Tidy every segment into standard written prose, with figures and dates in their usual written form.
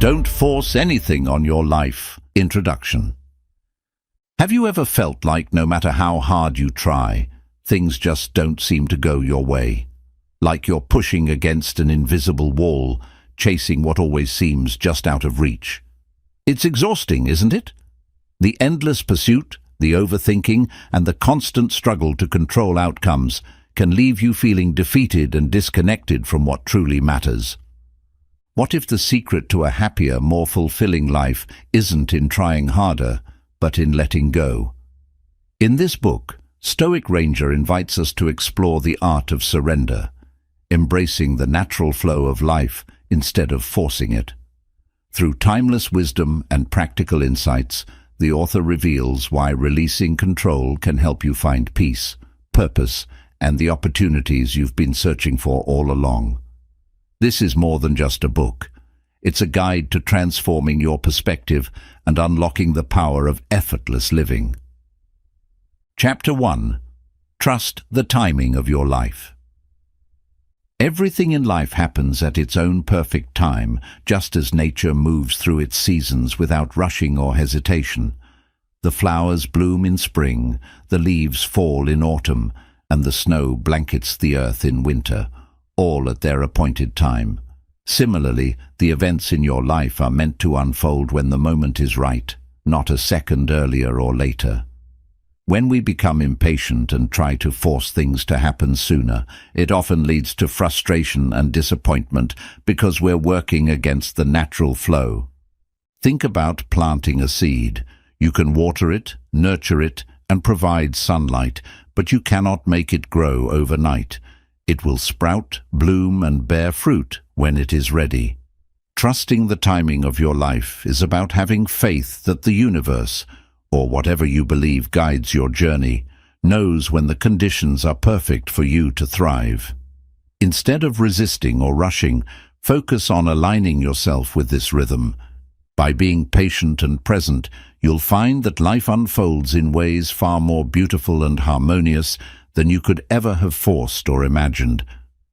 Don't force anything on your life. Introduction. Have you ever felt like no matter how hard you try, things just don't seem to go your way? Like you're pushing against an invisible wall, chasing what always seems just out of reach. It's exhausting, isn't it? The endless pursuit, the overthinking, and the constant struggle to control outcomes can leave you feeling defeated and disconnected from what truly matters. What if the secret to a happier, more fulfilling life isn't in trying harder, but in letting go? In this book, Stoic Ranger invites us to explore the art of surrender, embracing the natural flow of life instead of forcing it. Through timeless wisdom and practical insights, the author reveals why releasing control can help you find peace, purpose, and the opportunities you've been searching for all along. This is more than just a book. It's a guide to transforming your perspective and unlocking the power of effortless living. Chapter 1. Trust the timing of your life. Everything in life happens at its own perfect time, just as nature moves through its seasons without rushing or hesitation. The flowers bloom in spring, the leaves fall in autumn, and the snow blankets the earth in winter, all at their appointed time. Similarly, the events in your life are meant to unfold when the moment is right, not a second earlier or later. When we become impatient and try to force things to happen sooner, it often leads to frustration and disappointment because we're working against the natural flow. Think about planting a seed. You can water it, nurture it, and provide sunlight, but you cannot make it grow overnight. It will sprout, bloom, and bear fruit when it is ready. Trusting the timing of your life is about having faith that the universe, or whatever you believe guides your journey, knows when the conditions are perfect for you to thrive. Instead of resisting or rushing, focus on aligning yourself with this rhythm. By being patient and present, you'll find that life unfolds in ways far more beautiful and harmonious than you could ever have forced or imagined.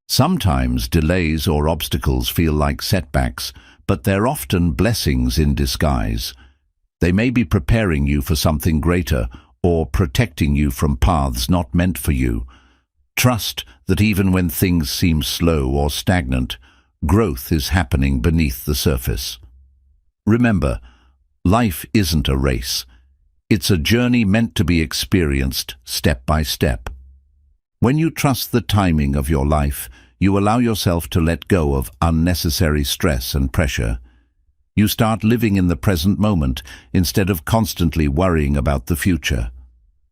Sometimes delays or obstacles feel like setbacks, but they're often blessings in disguise. They may be preparing you for something greater or protecting you from paths not meant for you. Trust that even when things seem slow or stagnant, growth is happening beneath the surface. Remember, life isn't a race. It's a journey meant to be experienced step by step. When you trust the timing of your life, you allow yourself to let go of unnecessary stress and pressure. You start living in the present moment instead of constantly worrying about the future.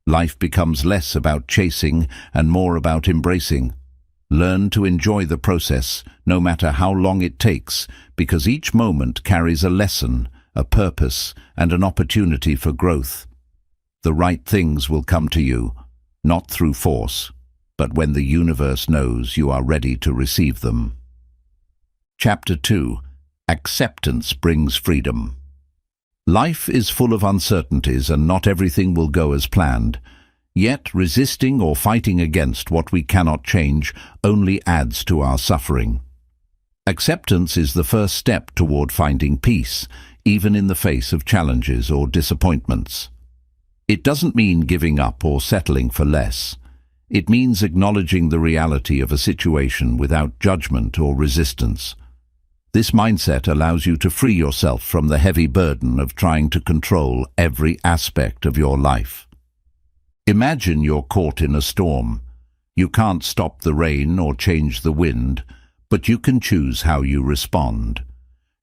Life becomes less about chasing and more about embracing. Learn to enjoy the process, no matter how long it takes, because each moment carries a lesson, a purpose, and an opportunity for growth. The right things will come to you, not through force, but when the universe knows you are ready to receive them. Chapter 2. Acceptance brings freedom. Life is full of uncertainties and not everything will go as planned. Yet resisting or fighting against what we cannot change only adds to our suffering. Acceptance is the first step toward finding peace, even in the face of challenges or disappointments. It doesn't mean giving up or settling for less. It means acknowledging the reality of a situation without judgment or resistance. This mindset allows you to free yourself from the heavy burden of trying to control every aspect of your life. Imagine you're caught in a storm. You can't stop the rain or change the wind, but you can choose how you respond.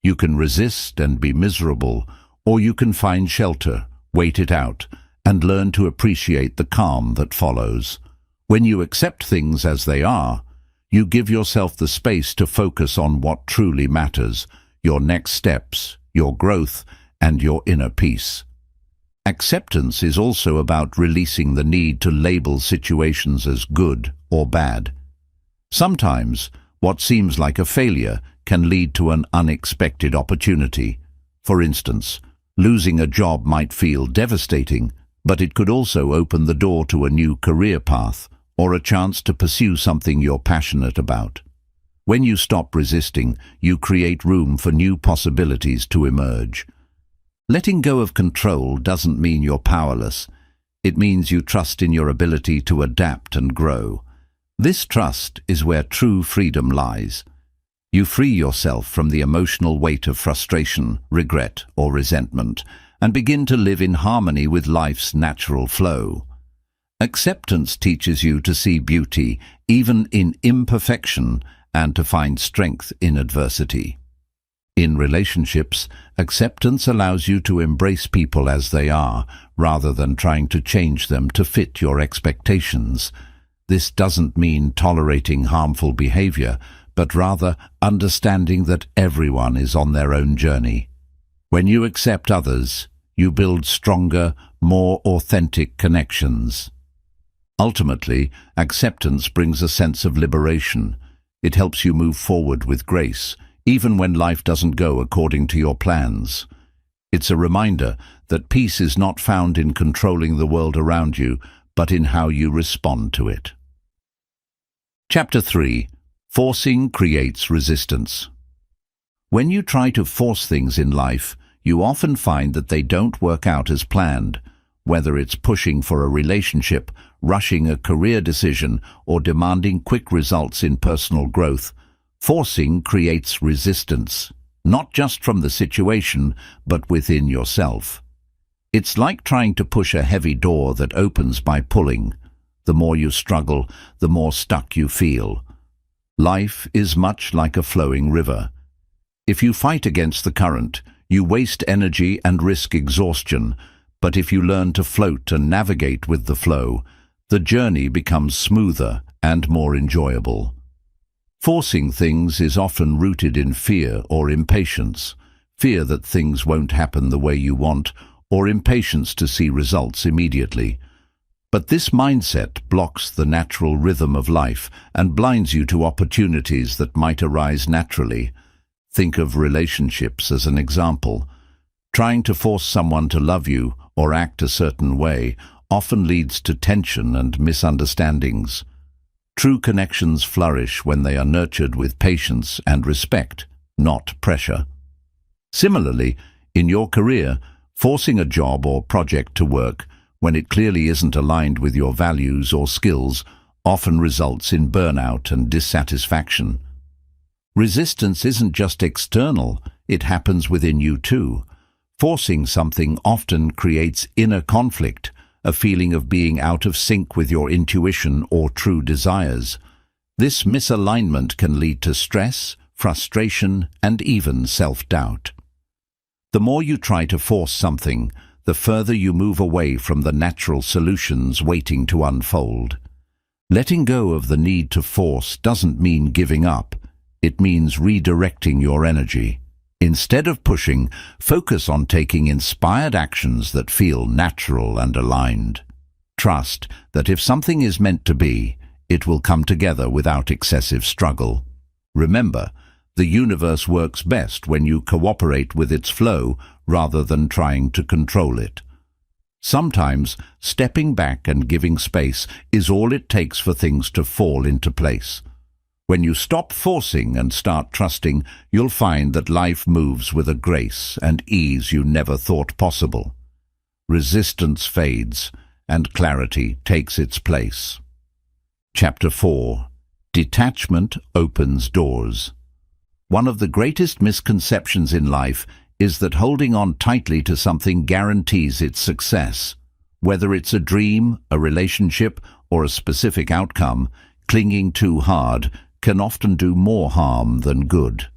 You can resist and be miserable, or you can find shelter, wait it out, and learn to appreciate the calm that follows. When you accept things as they are, you give yourself the space to focus on what truly matters, your next steps, your growth, and your inner peace. Acceptance is also about releasing the need to label situations as good or bad. Sometimes, what seems like a failure can lead to an unexpected opportunity. For instance, losing a job might feel devastating, but it could also open the door to a new career path or a chance to pursue something you're passionate about. When you stop resisting, you create room for new possibilities to emerge. Letting go of control doesn't mean you're powerless. It means you trust in your ability to adapt and grow. This trust is where true freedom lies. You free yourself from the emotional weight of frustration, regret, or resentment, and begin to live in harmony with life's natural flow. Acceptance teaches you to see beauty even in imperfection and to find strength in adversity. In relationships, acceptance allows you to embrace people as they are, rather than trying to change them to fit your expectations. This doesn't mean tolerating harmful behavior, but rather understanding that everyone is on their own journey. When you accept others, you build stronger, more authentic connections. Ultimately, acceptance brings a sense of liberation. It helps you move forward with grace, even when life doesn't go according to your plans. It's a reminder that peace is not found in controlling the world around you, but in how you respond to it. Chapter 3. Forcing creates resistance. When you try to force things in life, you often find that they don't work out as planned. Whether it's pushing for a relationship, rushing a career decision, or demanding quick results in personal growth, forcing creates resistance, not just from the situation, but within yourself. It's like trying to push a heavy door that opens by pulling. The more you struggle, the more stuck you feel. Life is much like a flowing river. If you fight against the current, you waste energy and risk exhaustion, but if you learn to float and navigate with the flow, the journey becomes smoother and more enjoyable. Forcing things is often rooted in fear or impatience, fear that things won't happen the way you want, or impatience to see results immediately. But this mindset blocks the natural rhythm of life and blinds you to opportunities that might arise naturally. Think of relationships as an example. Trying to force someone to love you or act a certain way often leads to tension and misunderstandings. True connections flourish when they are nurtured with patience and respect, not pressure. Similarly, in your career, forcing a job or project to work when it clearly isn't aligned with your values or skills often results in burnout and dissatisfaction. Resistance isn't just external, it happens within you too. Forcing something often creates inner conflict, a feeling of being out of sync with your intuition or true desires. This misalignment can lead to stress, frustration, and even self-doubt. The more you try to force something, the further you move away from the natural solutions waiting to unfold. Letting go of the need to force doesn't mean giving up. It means redirecting your energy. Instead of pushing, focus on taking inspired actions that feel natural and aligned. Trust that if something is meant to be, it will come together without excessive struggle. Remember, the universe works best when you cooperate with its flow rather than trying to control it. Sometimes, stepping back and giving space is all it takes for things to fall into place. When you stop forcing and start trusting, you'll find that life moves with a grace and ease you never thought possible. Resistance fades, and clarity takes its place. Chapter 4. Detachment opens doors. One of the greatest misconceptions in life is that holding on tightly to something guarantees its success. Whether it's a dream, a relationship, or a specific outcome, clinging too hard can often do more harm than good.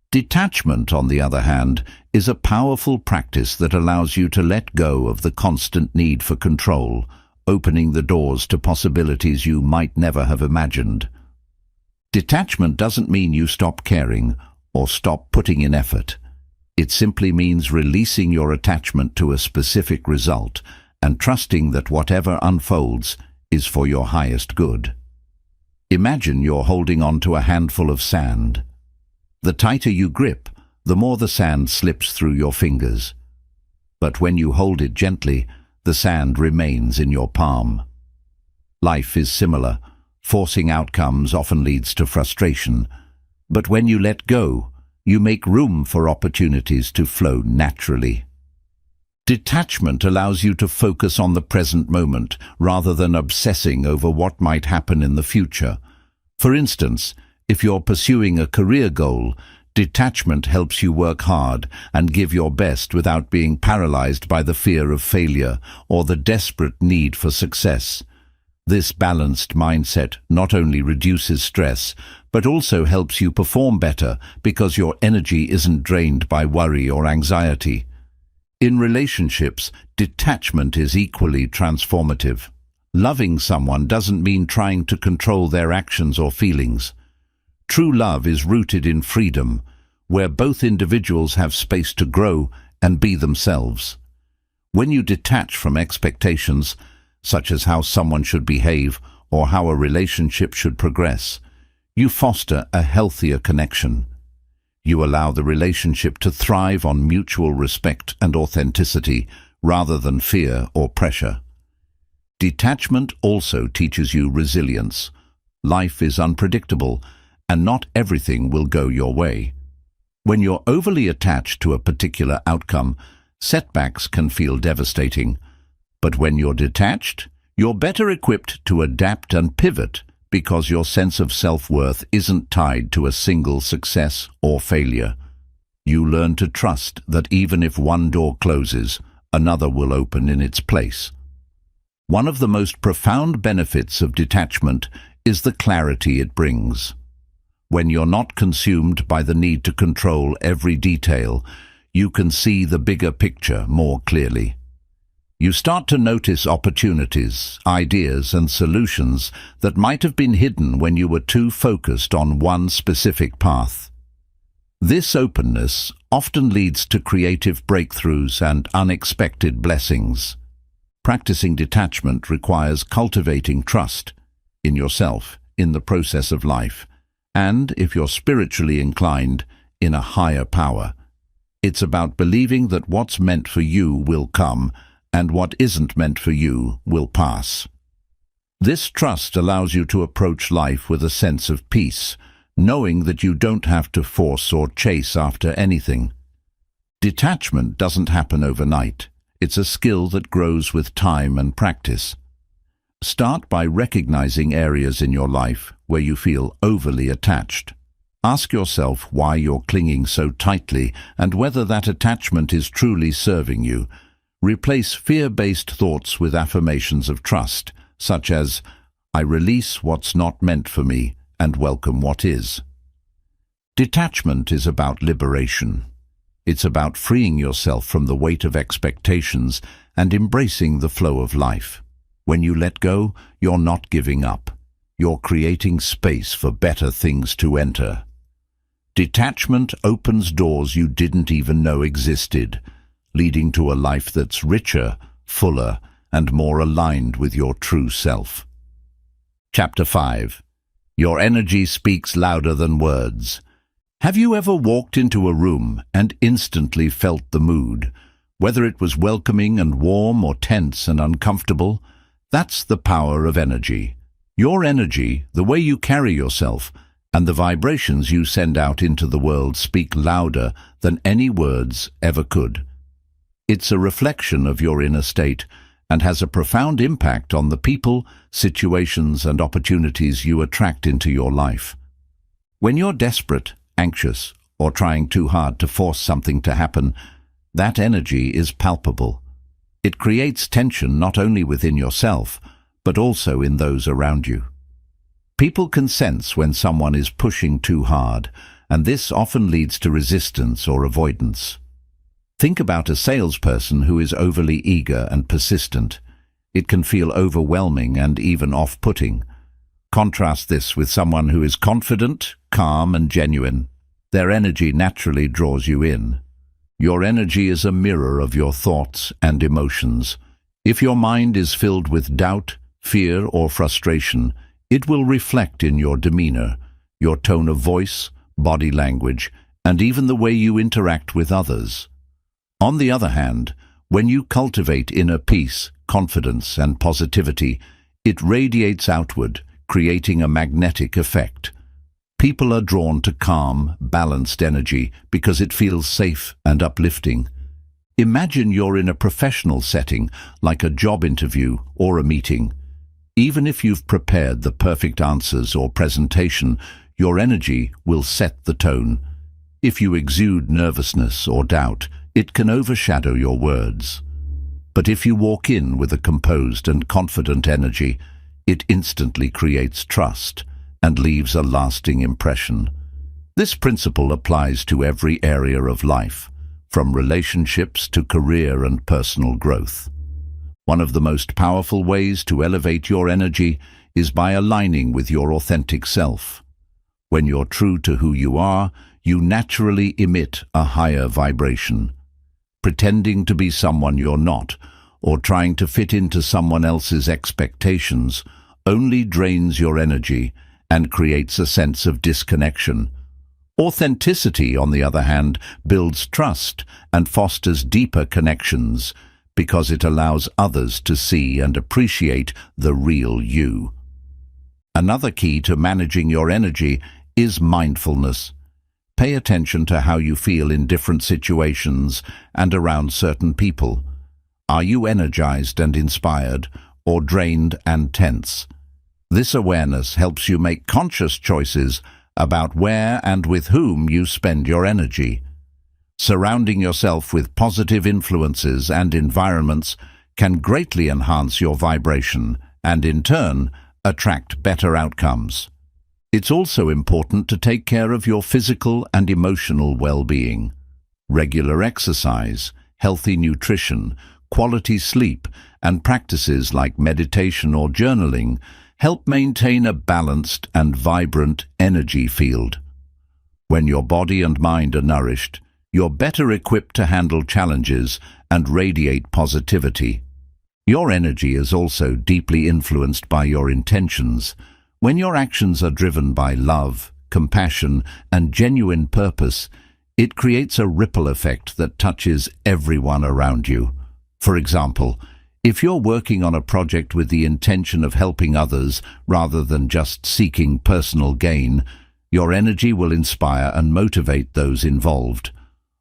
Detachment, on the other hand, is a powerful practice that allows you to let go of the constant need for control, opening the doors to possibilities you might never have imagined. Detachment doesn't mean you stop caring or stop putting in effort. It simply means releasing your attachment to a specific result and trusting that whatever unfolds is for your highest good. Imagine you're holding on to a handful of sand. The tighter you grip, the more the sand slips through your fingers. But when you hold it gently, the sand remains in your palm. Life is similar. Forcing outcomes often leads to frustration, but when you let go, you make room for opportunities to flow naturally. Detachment allows you to focus on the present moment rather than obsessing over what might happen in the future. For instance, if you're pursuing a career goal, detachment helps you work hard and give your best without being paralyzed by the fear of failure or the desperate need for success. This balanced mindset not only reduces stress, but also helps you perform better because your energy isn't drained by worry or anxiety. In relationships, detachment is equally transformative. Loving someone doesn't mean trying to control their actions or feelings. True love is rooted in freedom, where both individuals have space to grow and be themselves. When you detach from expectations, such as how someone should behave or how a relationship should progress, you foster a healthier connection. You allow the relationship to thrive on mutual respect and authenticity rather than fear or pressure. Detachment also teaches you resilience. Life is unpredictable, and not everything will go your way. When you're overly attached to a particular outcome, setbacks can feel devastating. But when you're detached, you're better equipped to adapt and pivot because your sense of self-worth isn't tied to a single success or failure. You learn to trust that even if one door closes, another will open in its place. One of the most profound benefits of detachment is the clarity it brings. When you're not consumed by the need to control every detail, you can see the bigger picture more clearly. You start to notice opportunities, ideas, and solutions that might have been hidden when you were too focused on one specific path. This openness often leads to creative breakthroughs and unexpected blessings. Practicing detachment requires cultivating trust in yourself, in the process of life, and, if you're spiritually inclined, in a higher power. It's about believing that what's meant for you will come, and what isn't meant for you will pass. This trust allows you to approach life with a sense of peace, knowing that you don't have to force or chase after anything. Detachment doesn't happen overnight. It's a skill that grows with time and practice. Start by recognizing areas in your life where you feel overly attached. Ask yourself why you're clinging so tightly and whether that attachment is truly serving you. Replace fear-based thoughts with affirmations of trust, such as, "I release what's not meant for me and welcome what is." Detachment is about liberation. It's about freeing yourself from the weight of expectations and embracing the flow of life. When you let go, you're not giving up. You're creating space for better things to enter. Detachment opens doors you didn't even know existed, leading to a life that's richer, fuller, and more aligned with your true self. Chapter 5. Your energy speaks louder than words. Have you ever walked into a room and instantly felt the mood? Whether it was welcoming and warm or tense and uncomfortable, that's the power of energy. Your energy, the way you carry yourself, and the vibrations you send out into the world speak louder than any words ever could. It's a reflection of your inner state and has a profound impact on the people, situations, and opportunities you attract into your life. When you're desperate, anxious, or trying too hard to force something to happen, that energy is palpable. It creates tension not only within yourself, but also in those around you. People can sense when someone is pushing too hard, and this often leads to resistance or avoidance. Think about a salesperson who is overly eager and persistent. It can feel overwhelming and even off-putting. Contrast this with someone who is confident, calm, and genuine. Their energy naturally draws you in. Your energy is a mirror of your thoughts and emotions. If your mind is filled with doubt, fear, or frustration, it will reflect in your demeanor, your tone of voice, body language, and even the way you interact with others. On the other hand, when you cultivate inner peace, confidence, and positivity, it radiates outward, creating a magnetic effect. People are drawn to calm, balanced energy because it feels safe and uplifting. Imagine you're in a professional setting, like a job interview or a meeting. Even if you've prepared the perfect answers or presentation, your energy will set the tone. If you exude nervousness or doubt, it can overshadow your words. But if you walk in with a composed and confident energy, it instantly creates trust and leaves a lasting impression. This principle applies to every area of life, from relationships to career and personal growth. One of the most powerful ways to elevate your energy is by aligning with your authentic self. When you're true to who you are, you naturally emit a higher vibration. Pretending to be someone you're not, or trying to fit into someone else's expectations, only drains your energy and creates a sense of disconnection. Authenticity, on the other hand, builds trust and fosters deeper connections because it allows others to see and appreciate the real you. Another key to managing your energy is mindfulness. Pay attention to how you feel in different situations and around certain people. Are you energized and inspired, or drained and tense? This awareness helps you make conscious choices about where and with whom you spend your energy. Surrounding yourself with positive influences and environments can greatly enhance your vibration and, in turn, attract better outcomes. It's also important to take care of your physical and emotional well-being. Regular exercise, healthy nutrition, quality sleep, and practices like meditation or journaling help maintain a balanced and vibrant energy field. When your body and mind are nourished, you're better equipped to handle challenges and radiate positivity. Your energy is also deeply influenced by your intentions. When your actions are driven by love, compassion, and genuine purpose, it creates a ripple effect that touches everyone around you. For example, if you're working on a project with the intention of helping others rather than just seeking personal gain, your energy will inspire and motivate those involved.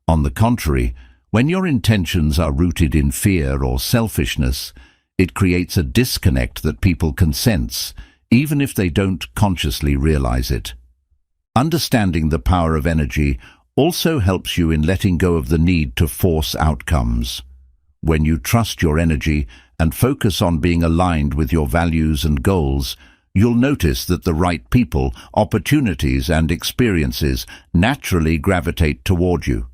On the contrary, when your intentions are rooted in fear or selfishness, it creates a disconnect that people can sense, even if they don't consciously realize it. Understanding the power of energy also helps you in letting go of the need to force outcomes. When you trust your energy and focus on being aligned with your values and goals, you'll notice that the right people, opportunities, and experiences naturally gravitate toward you.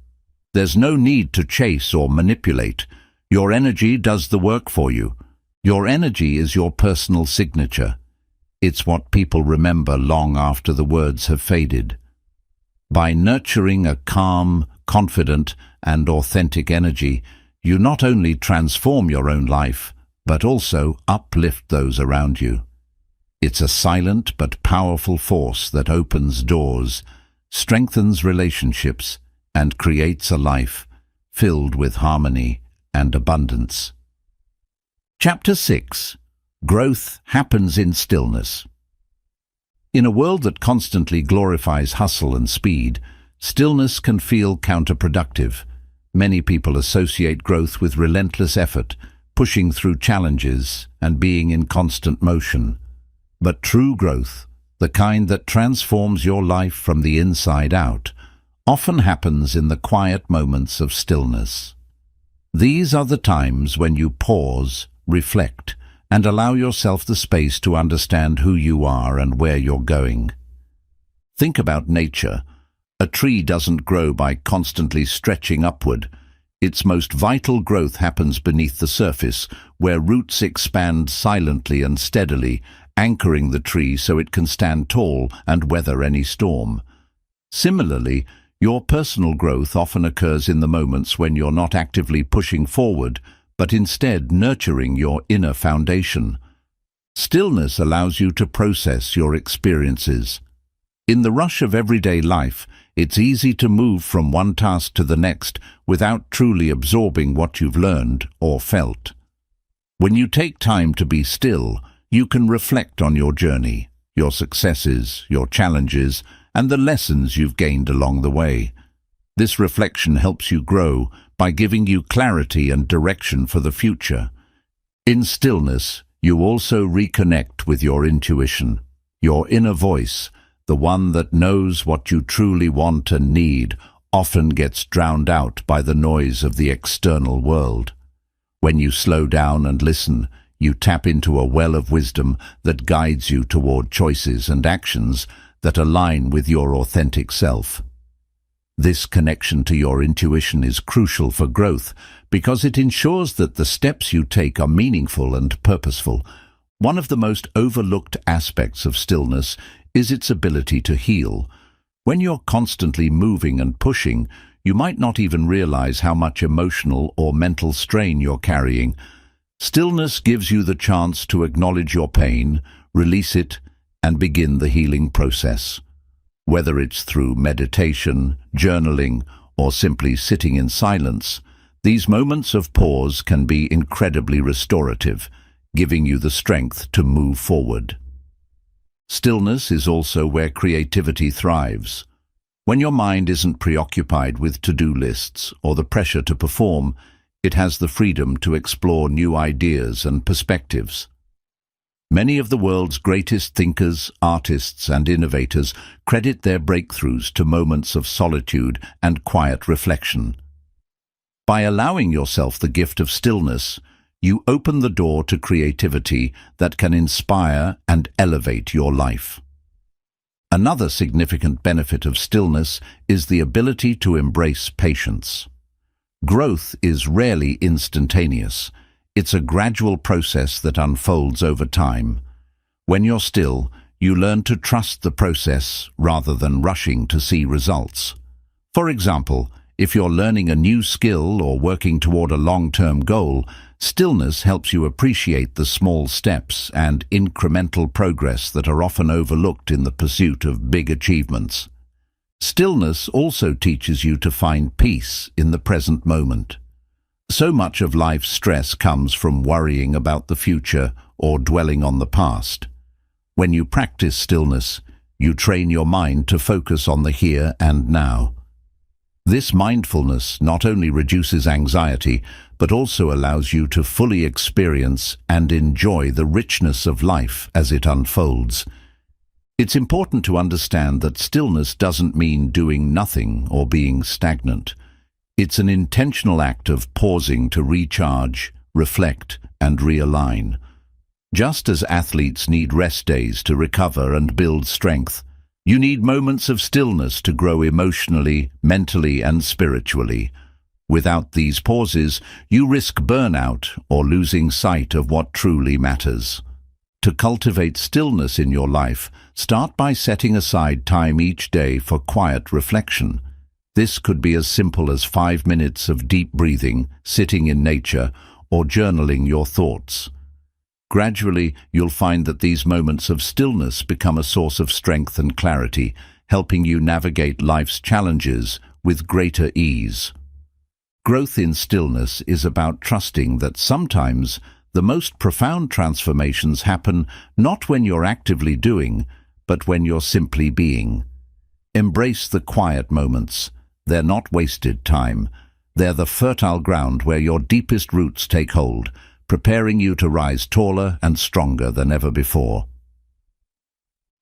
There's no need to chase or manipulate. Your energy does the work for you. Your energy is your personal signature. It's what people remember long after the words have faded. By nurturing a calm, confident, and authentic energy, you not only transform your own life, but also uplift those around you. It's a silent but powerful force that opens doors, strengthens relationships, and creates a life filled with harmony and abundance. Chapter 6. Growth happens in stillness. In a world that constantly glorifies hustle and speed, stillness can feel counterproductive. Many people associate growth with relentless effort, pushing through challenges and being in constant motion. But true growth, the kind that transforms your life from the inside out, often happens in the quiet moments of stillness. These are the times when you pause, reflect, and allow yourself the space to understand who you are and where you're going. Think about nature. A tree doesn't grow by constantly stretching upward. Its most vital growth happens beneath the surface, where roots expand silently and steadily, anchoring the tree so it can stand tall and weather any storm. Similarly, your personal growth often occurs in the moments when you're not actively pushing forward, but instead nurturing your inner foundation. Stillness allows you to process your experiences. In the rush of everyday life, it's easy to move from one task to the next without truly absorbing what you've learned or felt. When you take time to be still, you can reflect on your journey, your successes, your challenges, and the lessons you've gained along the way. This reflection helps you grow by giving you clarity and direction for the future. In stillness, you also reconnect with your intuition, your inner voice, the one that knows what you truly want and need, often gets drowned out by the noise of the external world. When you slow down and listen, you tap into a well of wisdom that guides you toward choices and actions that align with your authentic self. This connection to your intuition is crucial for growth because it ensures that the steps you take are meaningful and purposeful. One of the most overlooked aspects of stillness is its ability to heal. When you're constantly moving and pushing, you might not even realize how much emotional or mental strain you're carrying. Stillness gives you the chance to acknowledge your pain, release it, and begin the healing process. Whether it's through meditation, journaling, or simply sitting in silence, these moments of pause can be incredibly restorative, giving you the strength to move forward. Stillness is also where creativity thrives. When your mind isn't preoccupied with to-do lists or the pressure to perform, it has the freedom to explore new ideas and perspectives. Many of the world's greatest thinkers, artists, and innovators credit their breakthroughs to moments of solitude and quiet reflection. By allowing yourself the gift of stillness, you open the door to creativity that can inspire and elevate your life. Another significant benefit of stillness is the ability to embrace patience. Growth is rarely instantaneous. It's a gradual process that unfolds over time. When you're still, you learn to trust the process rather than rushing to see results. For example, if you're learning a new skill or working toward a long-term goal, stillness helps you appreciate the small steps and incremental progress that are often overlooked in the pursuit of big achievements. Stillness also teaches you to find peace in the present moment. So much of life's stress comes from worrying about the future or dwelling on the past. When you practice stillness, you train your mind to focus on the here and now. This mindfulness not only reduces anxiety, but also allows you to fully experience and enjoy the richness of life as it unfolds. It's important to understand that stillness doesn't mean doing nothing or being stagnant. It's an intentional act of pausing to recharge, reflect, and realign. Just as athletes need rest days to recover and build strength, you need moments of stillness to grow emotionally, mentally, and spiritually. Without these pauses, you risk burnout or losing sight of what truly matters. To cultivate stillness in your life, start by setting aside time each day for quiet reflection. This could be as simple as 5 minutes of deep breathing, sitting in nature, or journaling your thoughts. Gradually, you'll find that these moments of stillness become a source of strength and clarity, helping you navigate life's challenges with greater ease. Growth in stillness is about trusting that sometimes the most profound transformations happen not when you're actively doing, but when you're simply being. Embrace the quiet moments. They're not wasted time. They're the fertile ground where your deepest roots take hold, preparing you to rise taller and stronger than ever before.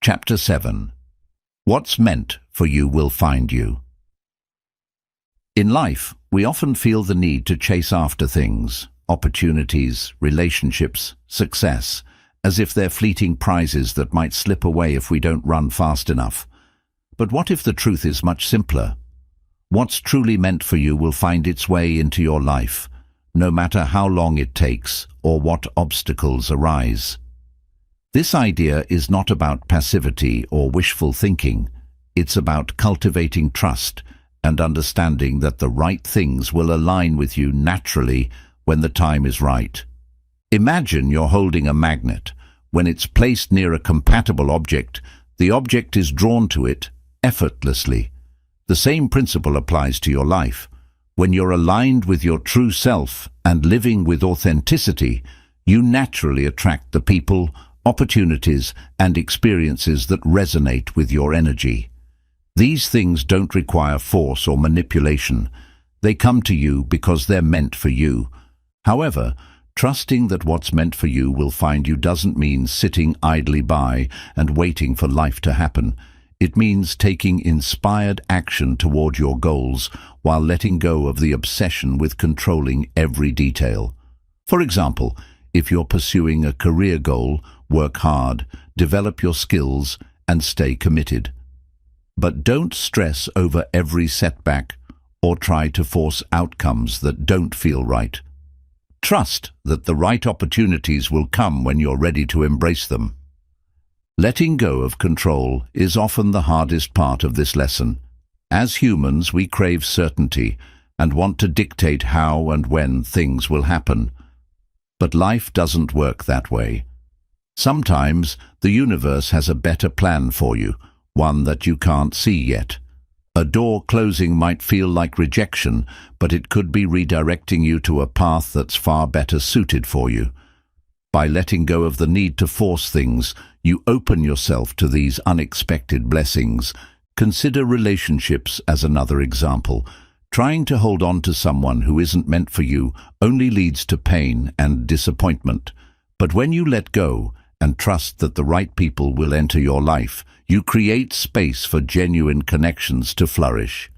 Chapter 7. What's meant for you will find you. In life, we often feel the need to chase after things, opportunities, relationships, success, as if they're fleeting prizes that might slip away if we don't run fast enough. But what if the truth is much simpler? What's truly meant for you will find its way into your life, no matter how long it takes or what obstacles arise. This idea is not about passivity or wishful thinking. It's about cultivating trust and understanding that the right things will align with you naturally when the time is right. Imagine you're holding a magnet. When it's placed near a compatible object, the object is drawn to it effortlessly. The same principle applies to your life. When you're aligned with your true self and living with authenticity, you naturally attract the people, opportunities, and experiences that resonate with your energy. These things don't require force or manipulation. They come to you because they're meant for you. However, trusting that what's meant for you will find you doesn't mean sitting idly by and waiting for life to happen. It means taking inspired action toward your goals while letting go of the obsession with controlling every detail. For example, if you're pursuing a career goal, work hard, develop your skills, and stay committed. But don't stress over every setback or try to force outcomes that don't feel right. Trust that the right opportunities will come when you're ready to embrace them. Letting go of control is often the hardest part of this lesson. As humans, we crave certainty and want to dictate how and when things will happen. But life doesn't work that way. Sometimes the universe has a better plan for you, one that you can't see yet. A door closing might feel like rejection, but it could be redirecting you to a path that's far better suited for you. By letting go of the need to force things, you open yourself to these unexpected blessings. Consider relationships as another example. Trying to hold on to someone who isn't meant for you only leads to pain and disappointment. But when you let go and trust that the right people will enter your life, you create space for genuine connections to flourish.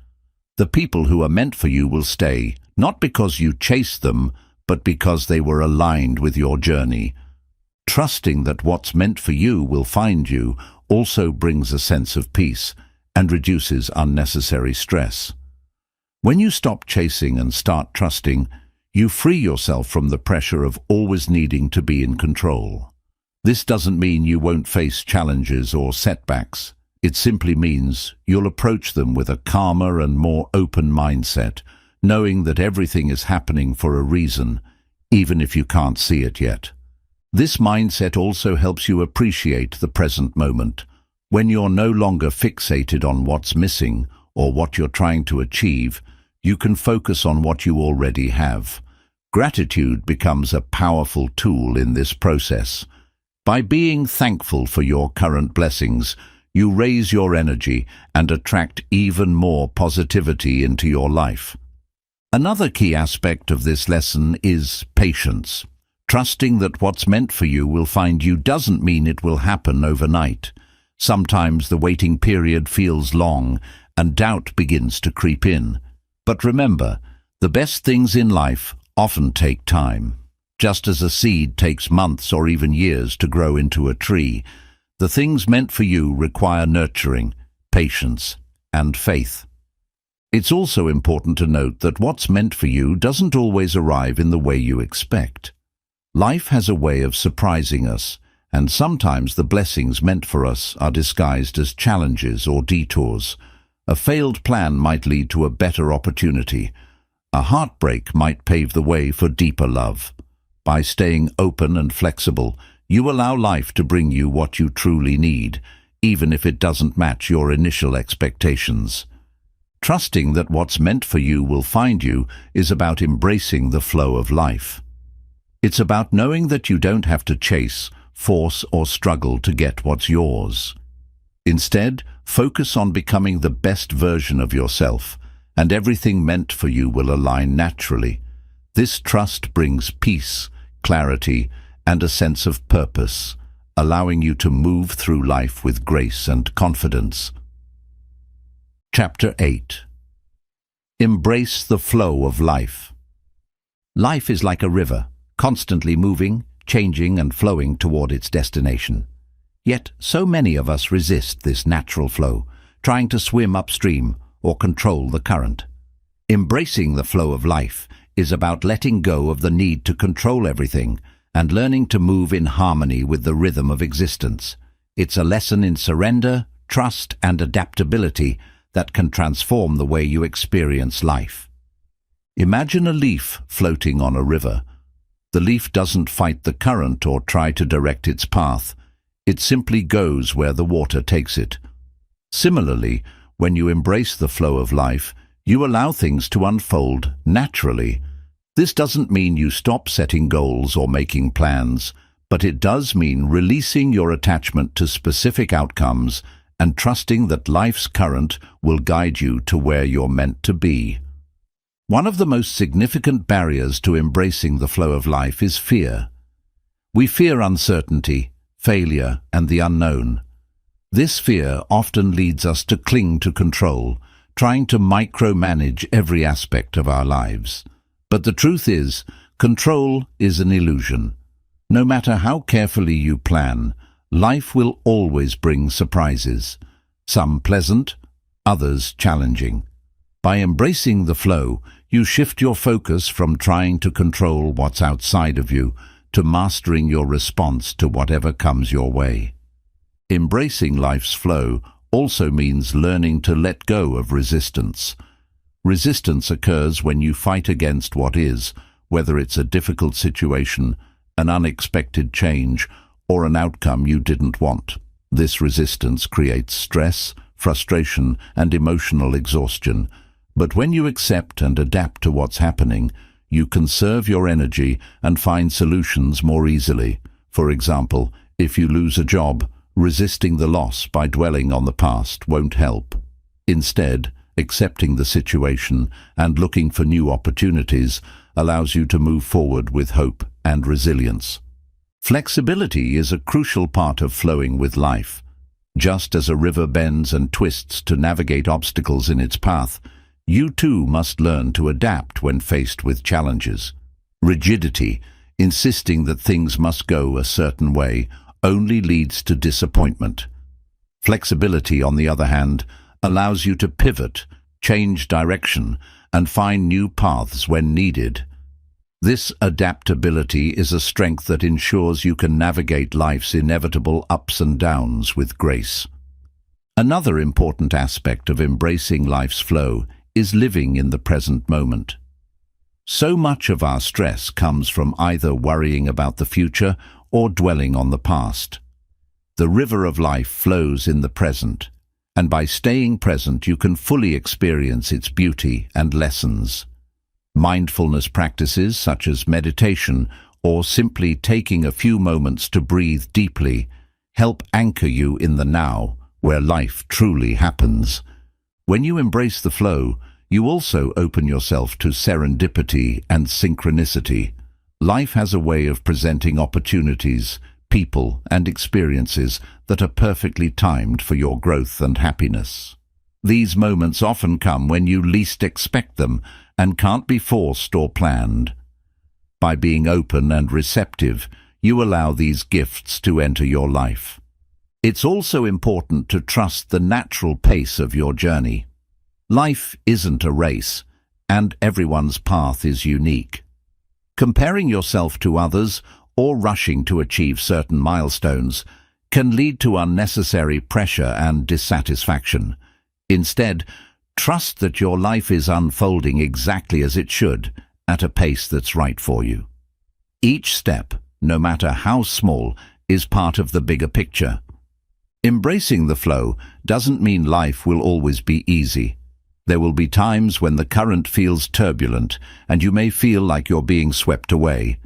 The people who are meant for you will stay, not because you chased them, but because they were aligned with your journey. Trusting that what's meant for you will find you also brings a sense of peace and reduces unnecessary stress. When you stop chasing and start trusting, you free yourself from the pressure of always needing to be in control. This doesn't mean you won't face challenges or setbacks. It simply means you'll approach them with a calmer and more open mindset, knowing that everything is happening for a reason, even if you can't see it yet. This mindset also helps you appreciate the present moment. When you're no longer fixated on what's missing or what you're trying to achieve, you can focus on what you already have. Gratitude becomes a powerful tool in this process. By being thankful for your current blessings, you raise your energy and attract even more positivity into your life. Another key aspect of this lesson is patience. Trusting that what's meant for you will find you doesn't mean it will happen overnight. Sometimes the waiting period feels long and doubt begins to creep in. But remember, the best things in life often take time. Just as a seed takes months or even years to grow into a tree, the things meant for you require nurturing, patience, and faith. It's also important to note that what's meant for you doesn't always arrive in the way you expect. Life has a way of surprising us, and sometimes the blessings meant for us are disguised as challenges or detours. A failed plan might lead to a better opportunity. A heartbreak might pave the way for deeper love. By staying open and flexible, you allow life to bring you what you truly need, even if it doesn't match your initial expectations. Trusting that what's meant for you will find you is about embracing the flow of life. It's about knowing that you don't have to chase, force, or struggle to get what's yours. Instead, focus on becoming the best version of yourself, and everything meant for you will align naturally. This trust brings peace, clarity, and a sense of purpose, allowing you to move through life with grace and confidence. Chapter 8. Embrace the flow of life. Life is like a river, constantly moving, changing, and flowing toward its destination. Yet so many of us resist this natural flow, trying to swim upstream or control the current. Embracing the flow of life is about letting go of the need to control everything and learning to move in harmony with the rhythm of existence. It's a lesson in surrender, trust, and adaptability that can transform the way you experience life. Imagine a leaf floating on a river. The leaf doesn't fight the current or try to direct its path. It simply goes where the water takes it. Similarly, when you embrace the flow of life, you allow things to unfold naturally. This doesn't mean you stop setting goals or making plans, but it does mean releasing your attachment to specific outcomes and trusting that life's current will guide you to where you're meant to be. One of the most significant barriers to embracing the flow of life is fear. We fear uncertainty, failure, and the unknown. This fear often leads us to cling to control, trying to micromanage every aspect of our lives. But the truth is, control is an illusion. No matter how carefully you plan, life will always bring surprises, some pleasant, others challenging. By embracing the flow, you shift your focus from trying to control what's outside of you to mastering your response to whatever comes your way. Embracing life's flow also means learning to let go of resistance. Resistance occurs when you fight against what is, whether it's a difficult situation, an unexpected change, or an outcome you didn't want. This resistance creates stress, frustration, and emotional exhaustion. But when you accept and adapt to what's happening, you conserve your energy and find solutions more easily. For example, if you lose a job, resisting the loss by dwelling on the past won't help. Instead, accepting the situation and looking for new opportunities allows you to move forward with hope and resilience. Flexibility is a crucial part of flowing with life. Just as a river bends and twists to navigate obstacles in its path, you too must learn to adapt when faced with challenges. Rigidity, insisting that things must go a certain way, only leads to disappointment. Flexibility, on the other hand, allows you to pivot, change direction, and find new paths when needed. This adaptability is a strength that ensures you can navigate life's inevitable ups and downs with grace. Another important aspect of embracing life's flow is living in the present moment. So much of our stress comes from either worrying about the future or dwelling on the past. The river of life flows in the present, and by staying present you can fully experience its beauty and lessons. Mindfulness practices such as meditation or simply taking a few moments to breathe deeply help anchor you in the now, where life truly happens. When you embrace the flow, you also open yourself to serendipity and synchronicity. Life has a way of presenting opportunities, people, and experiences that are perfectly timed for your growth and happiness. These moments often come when you least expect them and can't be forced or planned. By being open and receptive, you allow these gifts to enter your life. It's also important to trust the natural pace of your journey. Life isn't a race, and everyone's path is unique. Comparing yourself to others or rushing to achieve certain milestones can lead to unnecessary pressure and dissatisfaction. Instead, trust that your life is unfolding exactly as it should, at a pace that's right for you. Each step, no matter how small, is part of the bigger picture. Embracing the flow doesn't mean life will always be easy. There will be times when the current feels turbulent and you may feel like you're being swept away.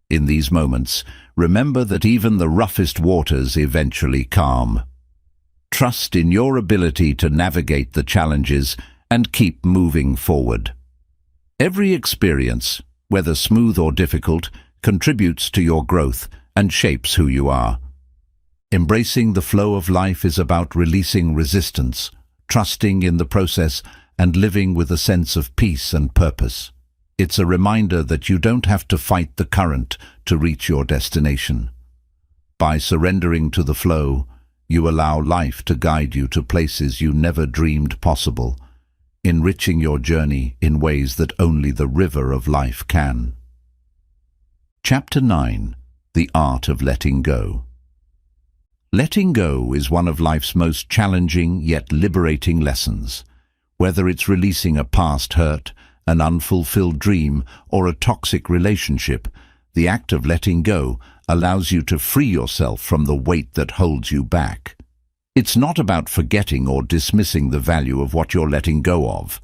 In these moments, remember that even the roughest waters eventually calm. Trust in your ability to navigate the challenges and keep moving forward. Every experience, whether smooth or difficult, contributes to your growth and shapes who you are. Embracing the flow of life is about releasing resistance, trusting in the process, and living with a sense of peace and purpose. It's a reminder that you don't have to fight the current to reach your destination. By surrendering to the flow, you allow life to guide you to places you never dreamed possible, enriching your journey in ways that only the river of life can. Chapter 9. The Art of Letting Go. Letting go is one of life's most challenging yet liberating lessons. Whether it's releasing a past hurt, an unfulfilled dream, or a toxic relationship, the act of letting go allows you to free yourself from the weight that holds you back. It's not about forgetting or dismissing the value of what you're letting go of.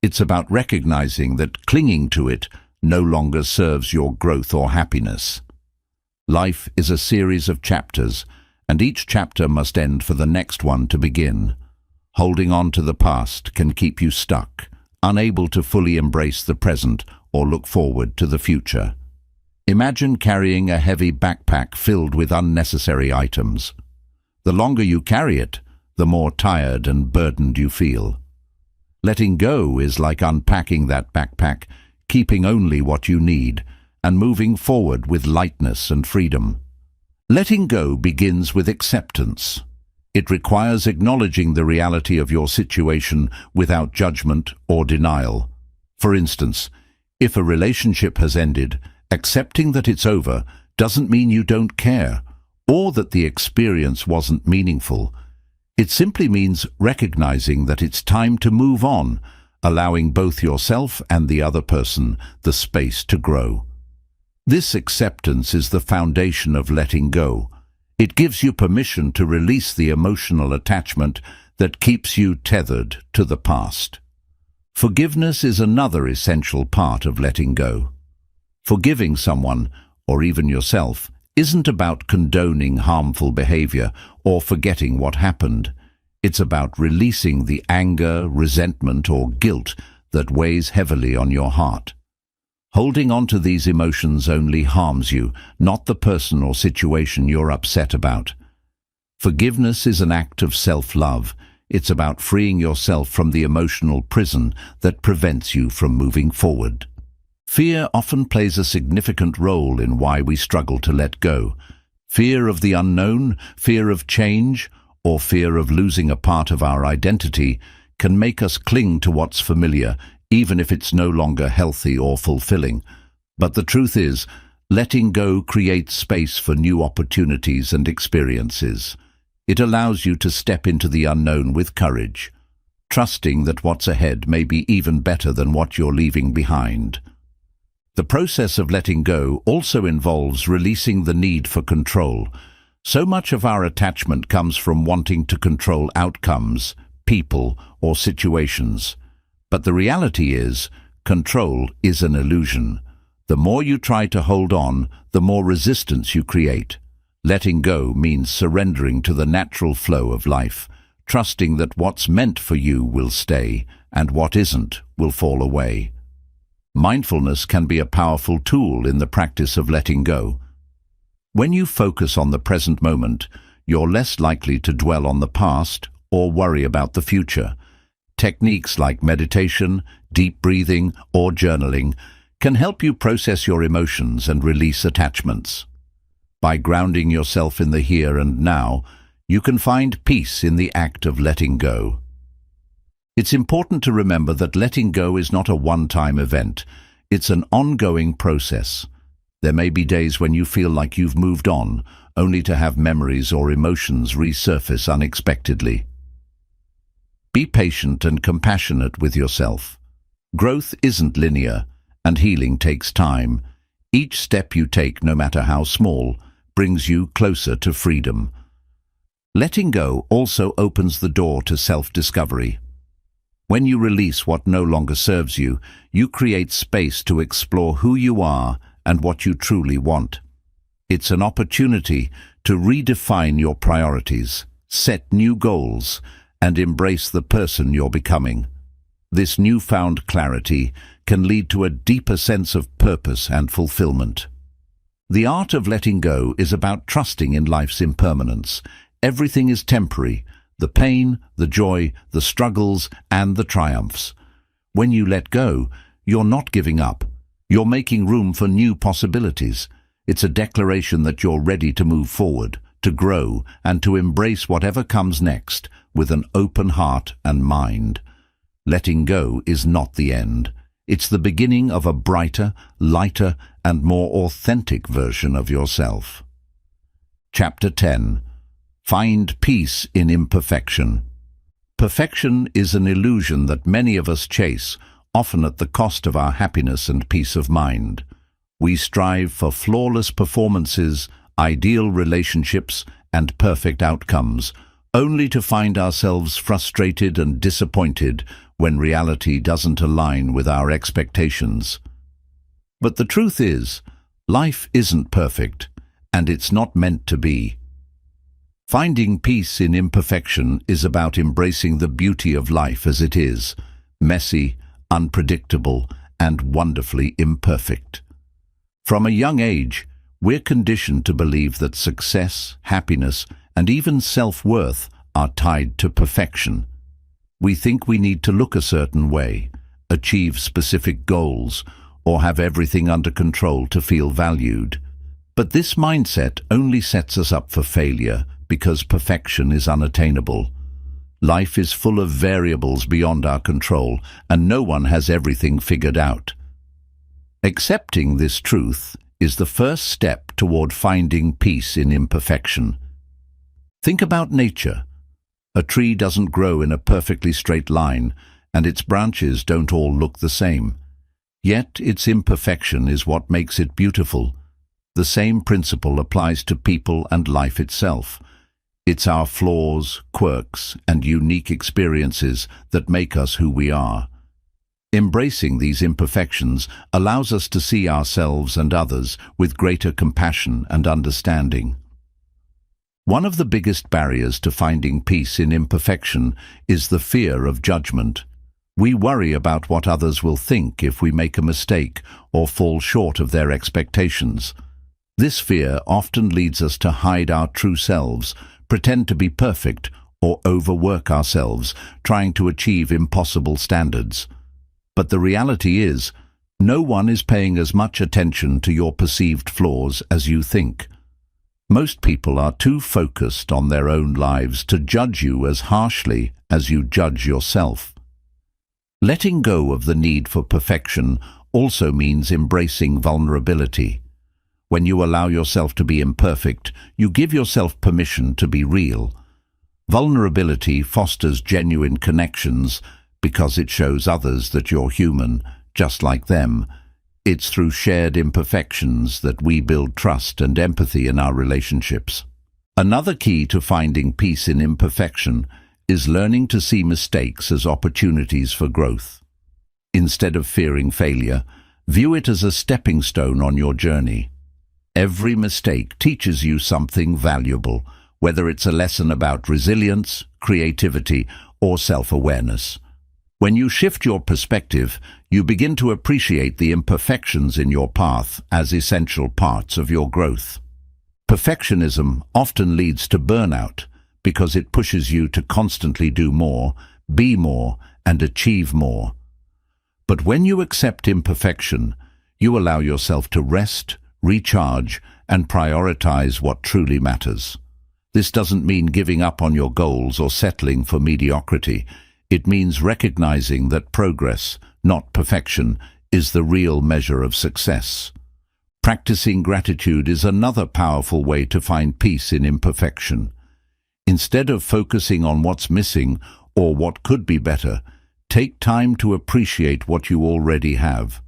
It's about recognizing that clinging to it no longer serves your growth or happiness. Life is a series of chapters, and each chapter must end for the next one to begin. Holding on to the past can keep you stuck, unable to fully embrace the present or look forward to the future. Imagine carrying a heavy backpack filled with unnecessary items. The longer you carry it, the more tired and burdened you feel. Letting go is like unpacking that backpack, keeping only what you need, and moving forward with lightness and freedom. Letting go begins with acceptance. It requires acknowledging the reality of your situation without judgment or denial. For instance, if a relationship has ended, accepting that it's over doesn't mean you don't care, or that the experience wasn't meaningful. It simply means recognizing that it's time to move on, allowing both yourself and the other person the space to grow. This acceptance is the foundation of letting go. It gives you permission to release the emotional attachment that keeps you tethered to the past. Forgiveness is another essential part of letting go. Forgiving someone, or even yourself, isn't about condoning harmful behavior or forgetting what happened. It's about releasing the anger, resentment, or guilt that weighs heavily on your heart. Holding on to these emotions only harms you, not the person or situation you're upset about. Forgiveness is an act of self-love. It's about freeing yourself from the emotional prison that prevents you from moving forward. Fear often plays a significant role in why we struggle to let go. Fear of the unknown, fear of change, or fear of losing a part of our identity can make us cling to what's familiar, even if it's no longer healthy or fulfilling. But the truth is, letting go creates space for new opportunities and experiences. It allows you to step into the unknown with courage, trusting that what's ahead may be even better than what you're leaving behind. The process of letting go also involves releasing the need for control. So much of our attachment comes from wanting to control outcomes, people, or situations. But the reality is, control is an illusion. The more you try to hold on, the more resistance you create. Letting go means surrendering to the natural flow of life, trusting that what's meant for you will stay, and what isn't will fall away. Mindfulness can be a powerful tool in the practice of letting go. When you focus on the present moment, you're less likely to dwell on the past or worry about the future. Techniques like meditation, deep breathing, or journaling can help you process your emotions and release attachments. By grounding yourself in the here and now, you can find peace in the act of letting go. It's important to remember that letting go is not a one-time event. It's an ongoing process. There may be days when you feel like you've moved on, only to have memories or emotions resurface unexpectedly. Be patient and compassionate with yourself. Growth isn't linear, and healing takes time. Each step you take, no matter how small, brings you closer to freedom. Letting go also opens the door to self-discovery. When you release what no longer serves you, you create space to explore who you are and what you truly want. It's an opportunity to redefine your priorities, set new goals, and embrace the person you're becoming. This newfound clarity can lead to a deeper sense of purpose and fulfillment. The art of letting go is about trusting in life's impermanence. Everything is temporary. The pain, the joy, the struggles, and the triumphs. When you let go, you're not giving up. You're making room for new possibilities. It's a declaration that you're ready to move forward, to grow, and to embrace whatever comes next with an open heart and mind. Letting go is not the end. It's the beginning of a brighter, lighter, and more authentic version of yourself. Chapter 10. Find peace in imperfection. Perfection is an illusion that many of us chase, often at the cost of our happiness and peace of mind. We strive for flawless performances, ideal relationships, and perfect outcomes, only to find ourselves frustrated and disappointed when reality doesn't align with our expectations. But the truth is, life isn't perfect, and it's not meant to be. Finding peace in imperfection is about embracing the beauty of life as it is, messy, unpredictable, and wonderfully imperfect. From a young age, we're conditioned to believe that success, happiness, and even self-worth are tied to perfection. We think we need to look a certain way, achieve specific goals, or have everything under control to feel valued. But this mindset only sets us up for failure because perfection is unattainable. Life is full of variables beyond our control, and no one has everything figured out. Accepting this truth is the first step toward finding peace in imperfection. Think about nature. A tree doesn't grow in a perfectly straight line, and its branches don't all look the same. Yet its imperfection is what makes it beautiful. The same principle applies to people and life itself. It's our flaws, quirks, and unique experiences that make us who we are. Embracing these imperfections allows us to see ourselves and others with greater compassion and understanding. One of the biggest barriers to finding peace in imperfection is the fear of judgment. We worry about what others will think if we make a mistake or fall short of their expectations. This fear often leads us to hide our true selves, pretend to be perfect, or overwork ourselves, trying to achieve impossible standards. But the reality is, no one is paying as much attention to your perceived flaws as you think. Most people are too focused on their own lives to judge you as harshly as you judge yourself. Letting go of the need for perfection also means embracing vulnerability. When you allow yourself to be imperfect, you give yourself permission to be real. Vulnerability fosters genuine connections because it shows others that you're human, just like them. It's through shared imperfections that we build trust and empathy in our relationships. Another key to finding peace in imperfection is learning to see mistakes as opportunities for growth. Instead of fearing failure, view it as a stepping stone on your journey. Every mistake teaches you something valuable, whether it's a lesson about resilience, creativity, or self-awareness. When you shift your perspective, you begin to appreciate the imperfections in your path as essential parts of your growth. Perfectionism often leads to burnout because it pushes you to constantly do more, be more, and achieve more. But when you accept imperfection, you allow yourself to rest, recharge, and prioritize what truly matters. This doesn't mean giving up on your goals or settling for mediocrity. It means recognizing that progress, not perfection, is the real measure of success. Practicing gratitude is another powerful way to find peace in imperfection. Instead of focusing on what's missing or what could be better, take time to appreciate what you already have.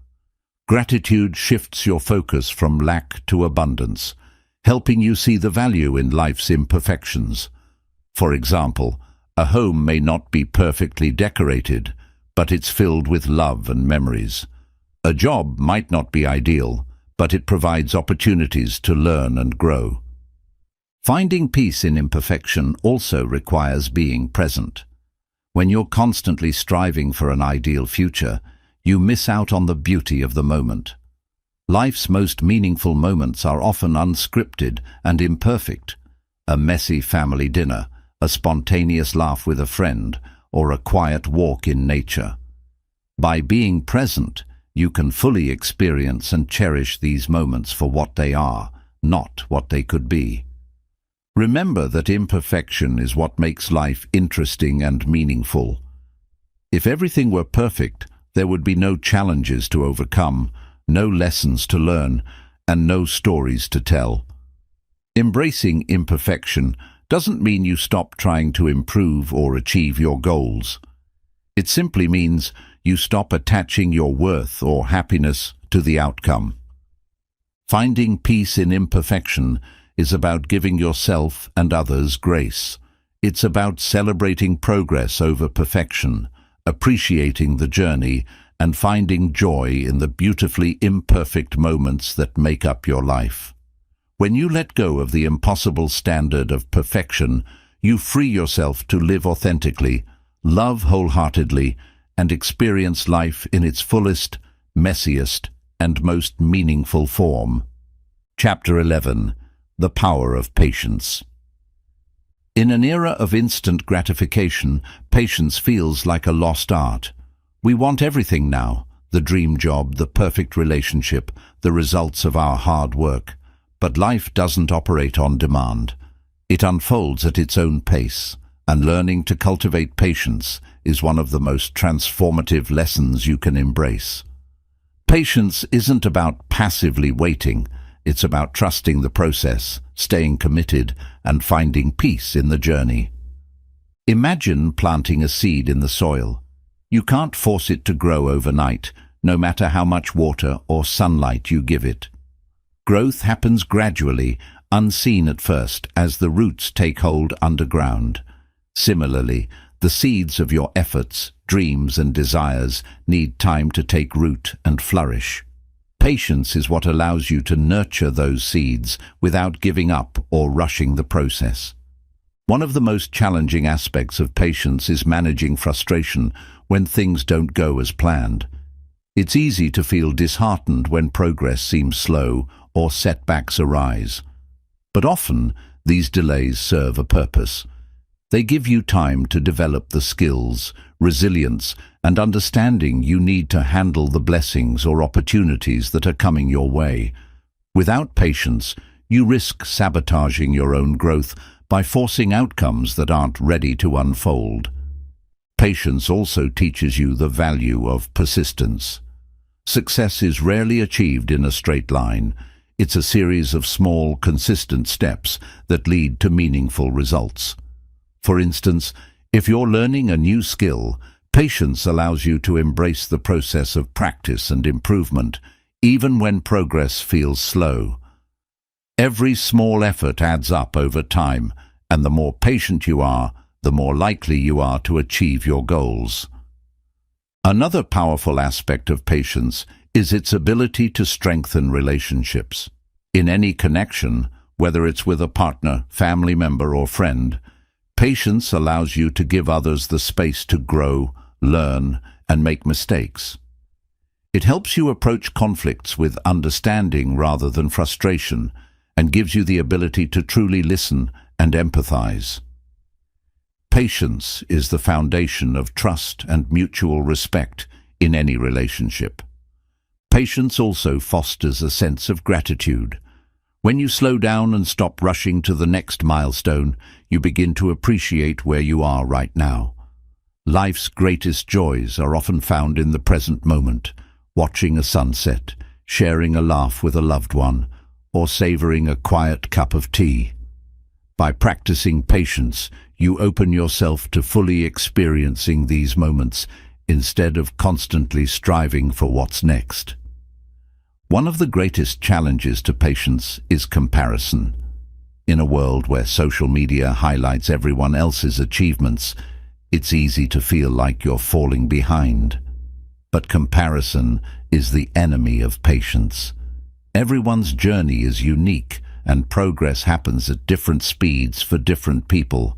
Gratitude shifts your focus from lack to abundance, helping you see the value in life's imperfections. For example, a home may not be perfectly decorated, but it's filled with love and memories. A job might not be ideal, but it provides opportunities to learn and grow. Finding peace in imperfection also requires being present. When you're constantly striving for an ideal future, you miss out on the beauty of the moment. Life's most meaningful moments are often unscripted and imperfect. A messy family dinner, a spontaneous laugh with a friend, or a quiet walk in nature. By being present, you can fully experience and cherish these moments for what they are, not what they could be. Remember that imperfection is what makes life interesting and meaningful. If everything were perfect, there would be no challenges to overcome, no lessons to learn, and no stories to tell. Embracing imperfection doesn't mean you stop trying to improve or achieve your goals. It simply means you stop attaching your worth or happiness to the outcome. Finding peace in imperfection is about giving yourself and others grace. It's about celebrating progress over perfection, appreciating the journey, and finding joy in the beautifully imperfect moments that make up your life. When you let go of the impossible standard of perfection, you free yourself to live authentically, love wholeheartedly, and experience life in its fullest, messiest, and most meaningful form. Chapter 11. The Power of Patience. In an era of instant gratification, patience feels like a lost art. We want everything now: the dream job, the perfect relationship, the results of our hard work. But life doesn't operate on demand. It unfolds at its own pace, and learning to cultivate patience is one of the most transformative lessons you can embrace. Patience isn't about passively waiting. It's about trusting the process, staying committed, and finding peace in the journey. Imagine planting a seed in the soil. You can't force it to grow overnight, no matter how much water or sunlight you give it. Growth happens gradually, unseen at first, as the roots take hold underground. Similarly, the seeds of your efforts, dreams, and desires need time to take root and flourish. Patience is what allows you to nurture those seeds without giving up or rushing the process. One of the most challenging aspects of patience is managing frustration when things don't go as planned. It's easy to feel disheartened when progress seems slow or setbacks arise. But often, these delays serve a purpose. They give you time to develop the skills, resilience, and understanding you need to handle the blessings or opportunities that are coming your way. Without patience, you risk sabotaging your own growth by forcing outcomes that aren't ready to unfold. Patience also teaches you the value of persistence. Success is rarely achieved in a straight line. It's a series of small, consistent steps that lead to meaningful results. For instance, if you're learning a new skill, patience allows you to embrace the process of practice and improvement, even when progress feels slow. Every small effort adds up over time, and the more patient you are, the more likely you are to achieve your goals. Another powerful aspect of patience is its ability to strengthen relationships. In any connection, whether it's with a partner, family member, or friend, patience allows you to give others the space to grow, learn, and make mistakes. It helps you approach conflicts with understanding rather than frustration, and gives you the ability to truly listen and empathize. Patience is the foundation of trust and mutual respect in any relationship. Patience also fosters a sense of gratitude. When you slow down and stop rushing to the next milestone, you begin to appreciate where you are right now. Life's greatest joys are often found in the present moment: watching a sunset, sharing a laugh with a loved one, or savoring a quiet cup of tea. By practicing patience, you open yourself to fully experiencing these moments instead of constantly striving for what's next. One of the greatest challenges to patience is comparison. In a world where social media highlights everyone else's achievements, it's easy to feel like you're falling behind. But comparison is the enemy of patience. Everyone's journey is unique, and progress happens at different speeds for different people.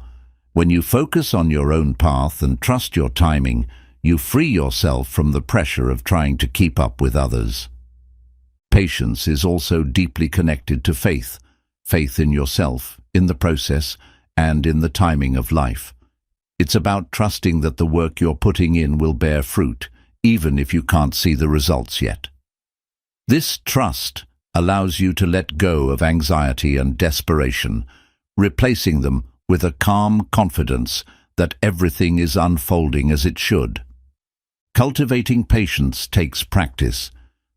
When you focus on your own path and trust your timing, you free yourself from the pressure of trying to keep up with others. Patience is also deeply connected to faith. Faith in yourself, in the process, and in the timing of life. It's about trusting that the work you're putting in will bear fruit, even if you can't see the results yet. This trust allows you to let go of anxiety and desperation, replacing them with a calm confidence that everything is unfolding as it should. Cultivating patience takes practice.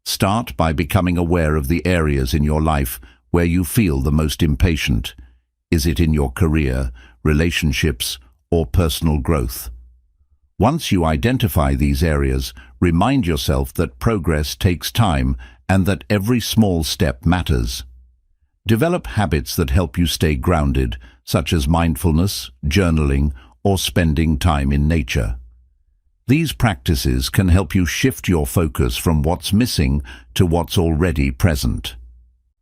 Start by becoming aware of the areas in your life where you feel the most impatient. Is it in your career, relationships, or personal growth? Once you identify these areas, remind yourself that progress takes time and that every small step matters. Develop habits that help you stay grounded, such as mindfulness, journaling, or spending time in nature. These practices can help you shift your focus from what's missing to what's already present.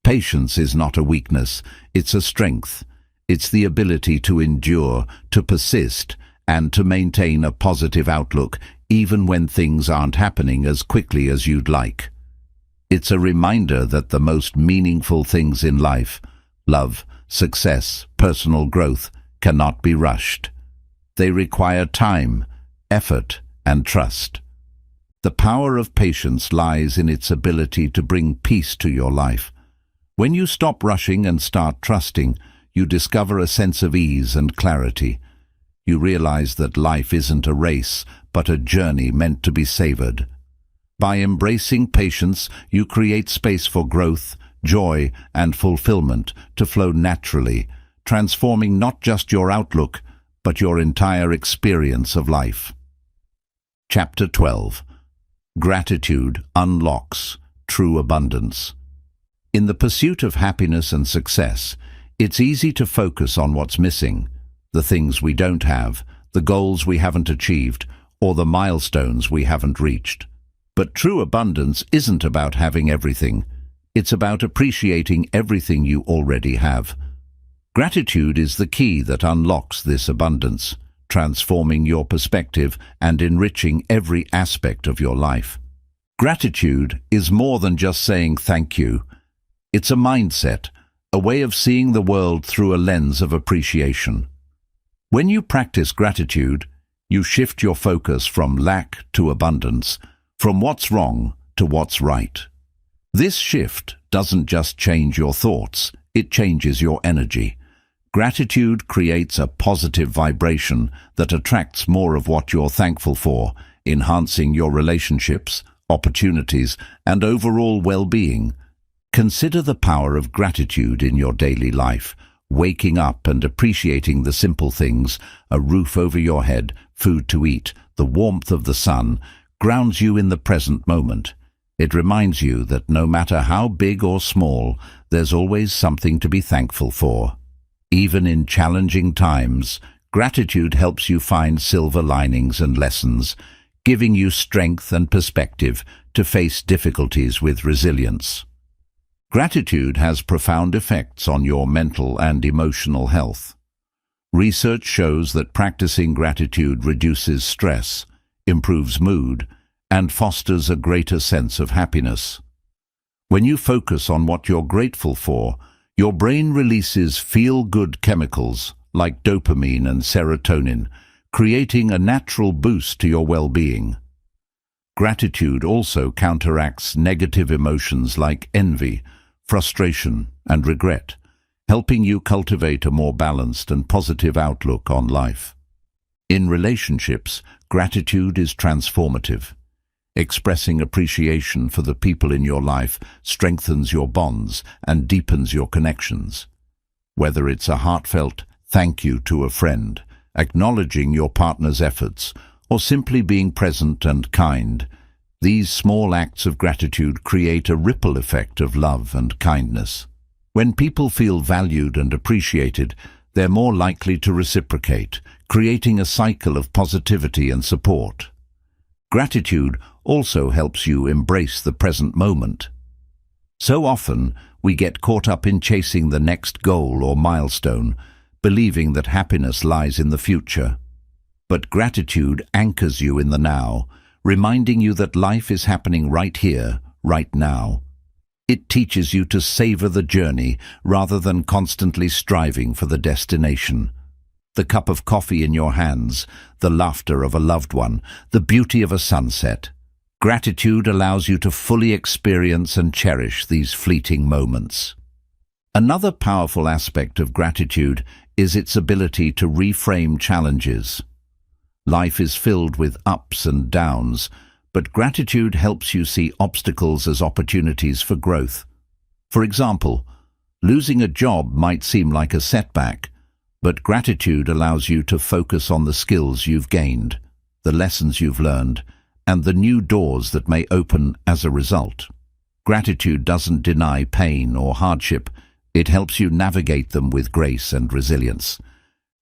Patience is not a weakness, it's a strength. It's the ability to endure, to persist, and to maintain a positive outlook even when things aren't happening as quickly as you'd like. It's a reminder that the most meaningful things in life, love, success, personal growth, cannot be rushed. They require time, effort, and trust. The power of patience lies in its ability to bring peace to your life. When you stop rushing and start trusting, you discover a sense of ease and clarity. You realize that life isn't a race, but a journey meant to be savored. By embracing patience, you create space for growth, joy, and fulfillment to flow naturally, transforming not just your outlook, but your entire experience of life. Chapter 12. Gratitude unlocks true abundance. In the pursuit of happiness and success, it's easy to focus on what's missing, the things we don't have, the goals we haven't achieved, or the milestones we haven't reached. But true abundance isn't about having everything. It's about appreciating everything you already have. Gratitude is the key that unlocks this abundance, transforming your perspective and enriching every aspect of your life. Gratitude is more than just saying thank you. It's a mindset, a way of seeing the world through a lens of appreciation. When you practice gratitude, you shift your focus from lack to abundance, from what's wrong to what's right. This shift doesn't just change your thoughts, it changes your energy. Gratitude creates a positive vibration that attracts more of what you're thankful for, enhancing your relationships, opportunities, and overall well-being. Consider the power of gratitude in your daily life. Waking up and appreciating the simple things, a roof over your head, food to eat, the warmth of the sun, grounds you in the present moment. It reminds you that no matter how big or small, there's always something to be thankful for. Even in challenging times, gratitude helps you find silver linings and lessons, giving you strength and perspective to face difficulties with resilience. Gratitude has profound effects on your mental and emotional health. Research shows that practicing gratitude reduces stress, improves mood, and fosters a greater sense of happiness. When you focus on what you're grateful for, your brain releases feel-good chemicals like dopamine and serotonin, creating a natural boost to your well-being. Gratitude also counteracts negative emotions like envy, frustration, and regret, helping you cultivate a more balanced and positive outlook on life. In relationships, gratitude is transformative. Expressing appreciation for the people in your life strengthens your bonds and deepens your connections. Whether it's a heartfelt thank you to a friend, acknowledging your partner's efforts, or simply being present and kind, these small acts of gratitude create a ripple effect of love and kindness. When people feel valued and appreciated, they're more likely to reciprocate, creating a cycle of positivity and support. Gratitude also helps you embrace the present moment. So often, we get caught up in chasing the next goal or milestone, believing that happiness lies in the future. But gratitude anchors you in the now, reminding you that life is happening right here, right now. It teaches you to savor the journey rather than constantly striving for the destination. The cup of coffee in your hands, the laughter of a loved one, the beauty of a sunset. Gratitude allows you to fully experience and cherish these fleeting moments. Another powerful aspect of gratitude is its ability to reframe challenges. Life is filled with ups and downs, but gratitude helps you see obstacles as opportunities for growth. For example, losing a job might seem like a setback, but gratitude allows you to focus on the skills you've gained, the lessons you've learned, and the new doors that may open as a result. Gratitude doesn't deny pain or hardship, it helps you navigate them with grace and resilience.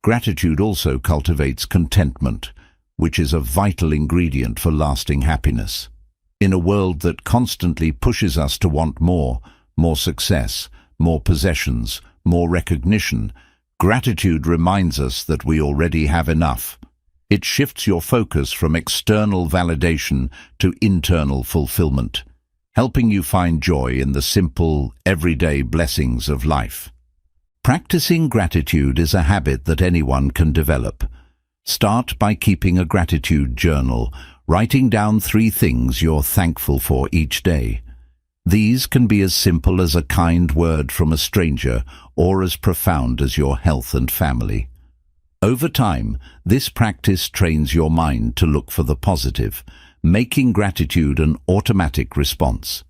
Gratitude also cultivates contentment, which is a vital ingredient for lasting happiness. In a world that constantly pushes us to want more, more success, more possessions, more recognition, gratitude reminds us that we already have enough. It shifts your focus from external validation to internal fulfillment, helping you find joy in the simple, everyday blessings of life. Practicing gratitude is a habit that anyone can develop. Start by keeping a gratitude journal, writing down 3 things you're thankful for each day. These can be as simple as a kind word from a stranger or as profound as your health and family. Over time, this practice trains your mind to look for the positive, making gratitude an automatic response.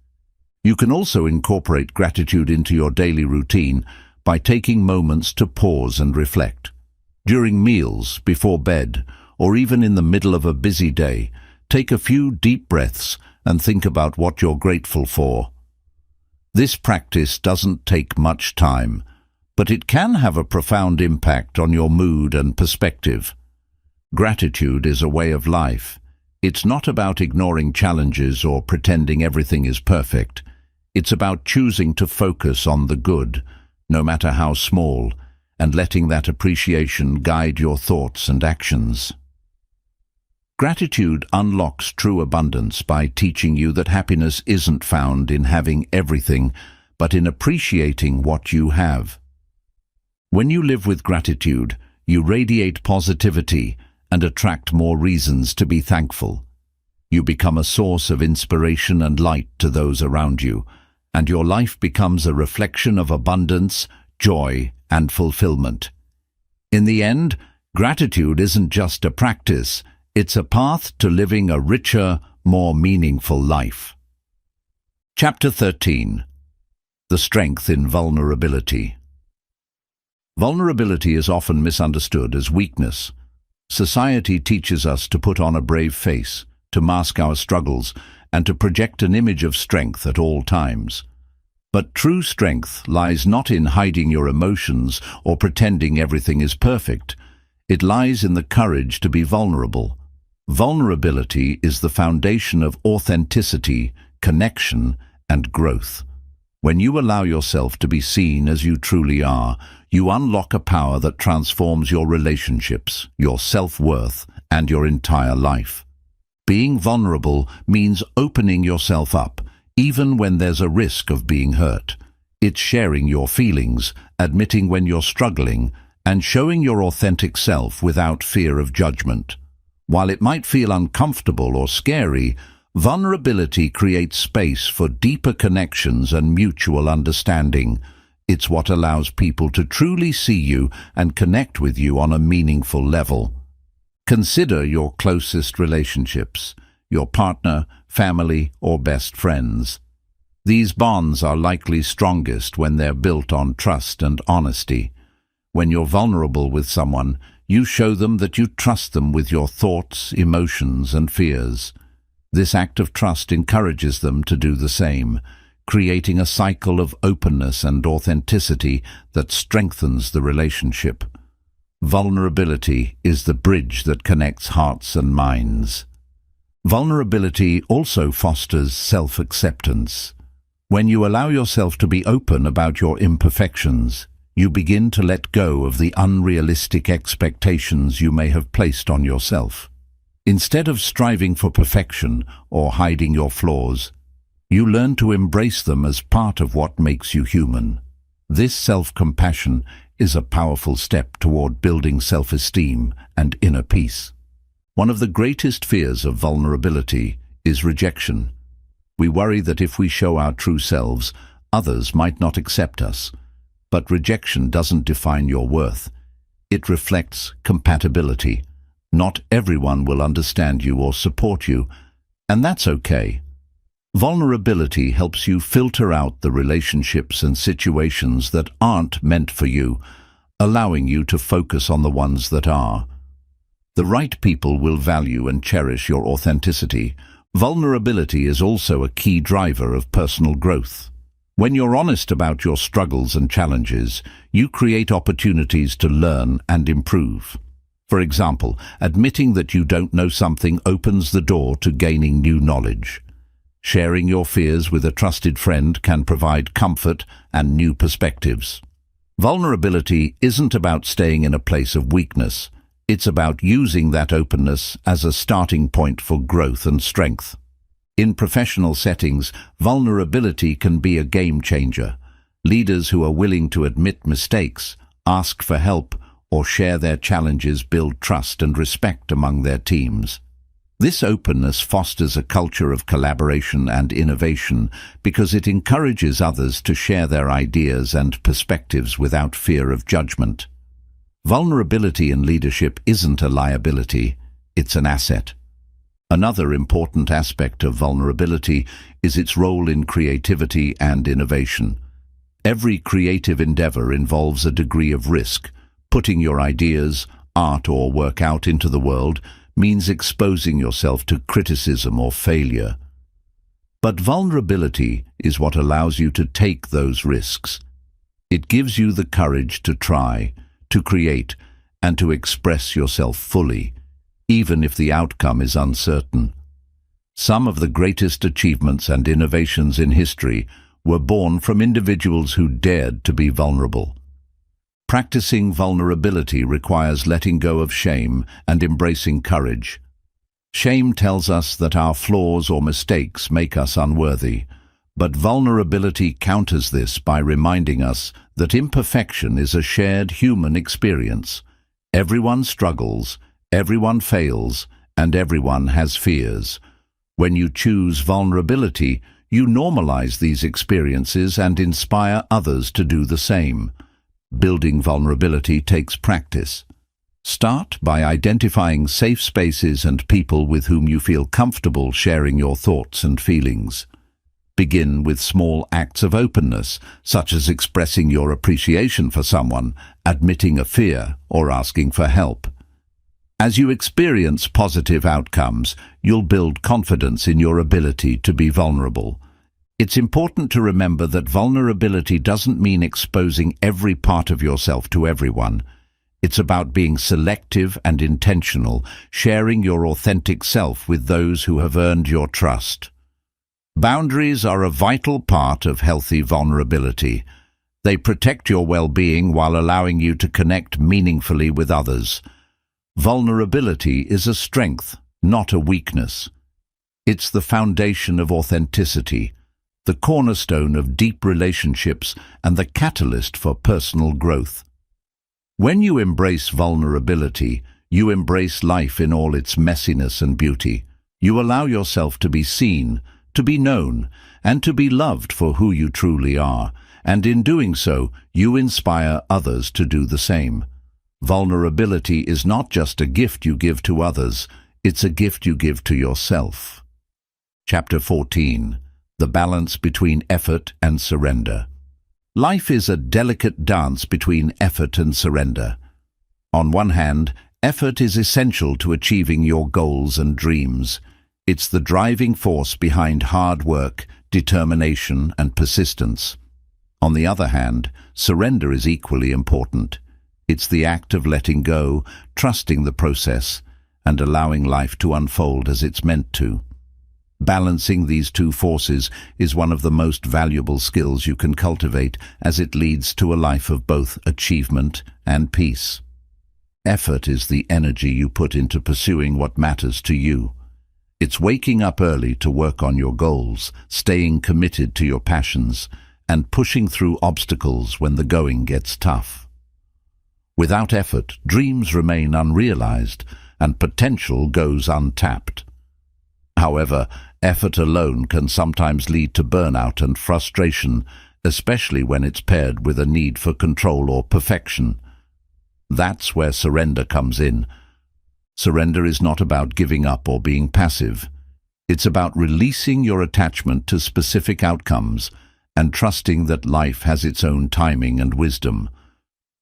You can also incorporate gratitude into your daily routine by taking moments to pause and reflect. During meals, before bed, or even in the middle of a busy day, take a few deep breaths and think about what you're grateful for. This practice doesn't take much time, but it can have a profound impact on your mood and perspective. Gratitude is a way of life. It's not about ignoring challenges or pretending everything is perfect. It's about choosing to focus on the good, no matter how small, and letting that appreciation guide your thoughts and actions. Gratitude unlocks true abundance by teaching you that happiness isn't found in having everything, but in appreciating what you have. When you live with gratitude, you radiate positivity and attract more reasons to be thankful. You become a source of inspiration and light to those around you, and your life becomes a reflection of abundance, joy, and fulfillment. In the end, gratitude isn't just a practice, it's a path to living a richer, more meaningful life. Chapter 13. The Strength in Vulnerability. Vulnerability is often misunderstood as weakness. Society teaches us to put on a brave face, to mask our struggles, and to project an image of strength at all times. But true strength lies not in hiding your emotions or pretending everything is perfect. It lies in the courage to be vulnerable. Vulnerability is the foundation of authenticity, connection, and growth. When you allow yourself to be seen as you truly are, you unlock a power that transforms your relationships, your self-worth, and your entire life. Being vulnerable means opening yourself up, even when there's a risk of being hurt. It's sharing your feelings, admitting when you're struggling, and showing your authentic self without fear of judgment. While it might feel uncomfortable or scary, vulnerability creates space for deeper connections and mutual understanding. It's what allows people to truly see you and connect with you on a meaningful level. Consider your closest relationships, your partner, family, or best friends. These bonds are likely strongest when they're built on trust and honesty. When you're vulnerable with someone, you show them that you trust them with your thoughts, emotions, and fears. This act of trust encourages them to do the same, creating a cycle of openness and authenticity that strengthens the relationship. Vulnerability is the bridge that connects hearts and minds. Vulnerability also fosters self-acceptance. When you allow yourself to be open about your imperfections, you begin to let go of the unrealistic expectations you may have placed on yourself. Instead of striving for perfection or hiding your flaws, you learn to embrace them as part of what makes you human. This self-compassion is a powerful step toward building self-esteem and inner peace. One of the greatest fears of vulnerability is rejection. We worry that if we show our true selves, others might not accept us. But rejection doesn't define your worth. It reflects compatibility. Not everyone will understand you or support you, and that's okay. Vulnerability helps you filter out the relationships and situations that aren't meant for you, allowing you to focus on the ones that are. The right people will value and cherish your authenticity. Vulnerability is also a key driver of personal growth. When you're honest about your struggles and challenges, you create opportunities to learn and improve. For example, admitting that you don't know something opens the door to gaining new knowledge. Sharing your fears with a trusted friend can provide comfort and new perspectives. Vulnerability isn't about staying in a place of weakness. It's about using that openness as a starting point for growth and strength. In professional settings, vulnerability can be a game changer. Leaders who are willing to admit mistakes, ask for help, or share their challenges build trust and respect among their teams. This openness fosters a culture of collaboration and innovation because it encourages others to share their ideas and perspectives without fear of judgment. Vulnerability in leadership isn't a liability, it's an asset. Another important aspect of vulnerability is its role in creativity and innovation. Every creative endeavor involves a degree of risk. Putting your ideas, art, or work out into the world means exposing yourself to criticism or failure. But vulnerability is what allows you to take those risks. It gives you the courage to try, to create, and to express yourself fully, even if the outcome is uncertain. Some of the greatest achievements and innovations in history were born from individuals who dared to be vulnerable. Practicing vulnerability requires letting go of shame and embracing courage. Shame tells us that our flaws or mistakes make us unworthy, but vulnerability counters this by reminding us that imperfection is a shared human experience. Everyone struggles, everyone fails, and everyone has fears. When you choose vulnerability, you normalize these experiences and inspire others to do the same. Building vulnerability takes practice. Start by identifying safe spaces and people with whom you feel comfortable sharing your thoughts and feelings. Begin with small acts of openness, such as expressing your appreciation for someone, admitting a fear, or asking for help. As you experience positive outcomes, you'll build confidence in your ability to be vulnerable. It's important to remember that vulnerability doesn't mean exposing every part of yourself to everyone. It's about being selective and intentional, sharing your authentic self with those who have earned your trust. Boundaries are a vital part of healthy vulnerability. They protect your well-being while allowing you to connect meaningfully with others. Vulnerability is a strength, not a weakness. It's the foundation of authenticity, the cornerstone of deep relationships, and the catalyst for personal growth. When you embrace vulnerability, you embrace life in all its messiness and beauty. You allow yourself to be seen, to be known, and to be loved for who you truly are, and in doing so, you inspire others to do the same. Vulnerability is not just a gift you give to others, it's a gift you give to yourself. Chapter 14. The balance between effort and surrender. Life is a delicate dance between effort and surrender. On one hand, effort is essential to achieving your goals and dreams. It's the driving force behind hard work, determination, and persistence. On the other hand, surrender is equally important. It's the act of letting go, trusting the process, and allowing life to unfold as it's meant to. Balancing these two forces is one of the most valuable skills you can cultivate, as it leads to a life of both achievement and peace. Effort is the energy you put into pursuing what matters to you. It's waking up early to work on your goals, staying committed to your passions, and pushing through obstacles when the going gets tough. Without effort, dreams remain unrealized, and potential goes untapped. However, effort alone can sometimes lead to burnout and frustration, especially when it's paired with a need for control or perfection. That's where surrender comes in. Surrender is not about giving up or being passive. It's about releasing your attachment to specific outcomes and trusting that life has its own timing and wisdom.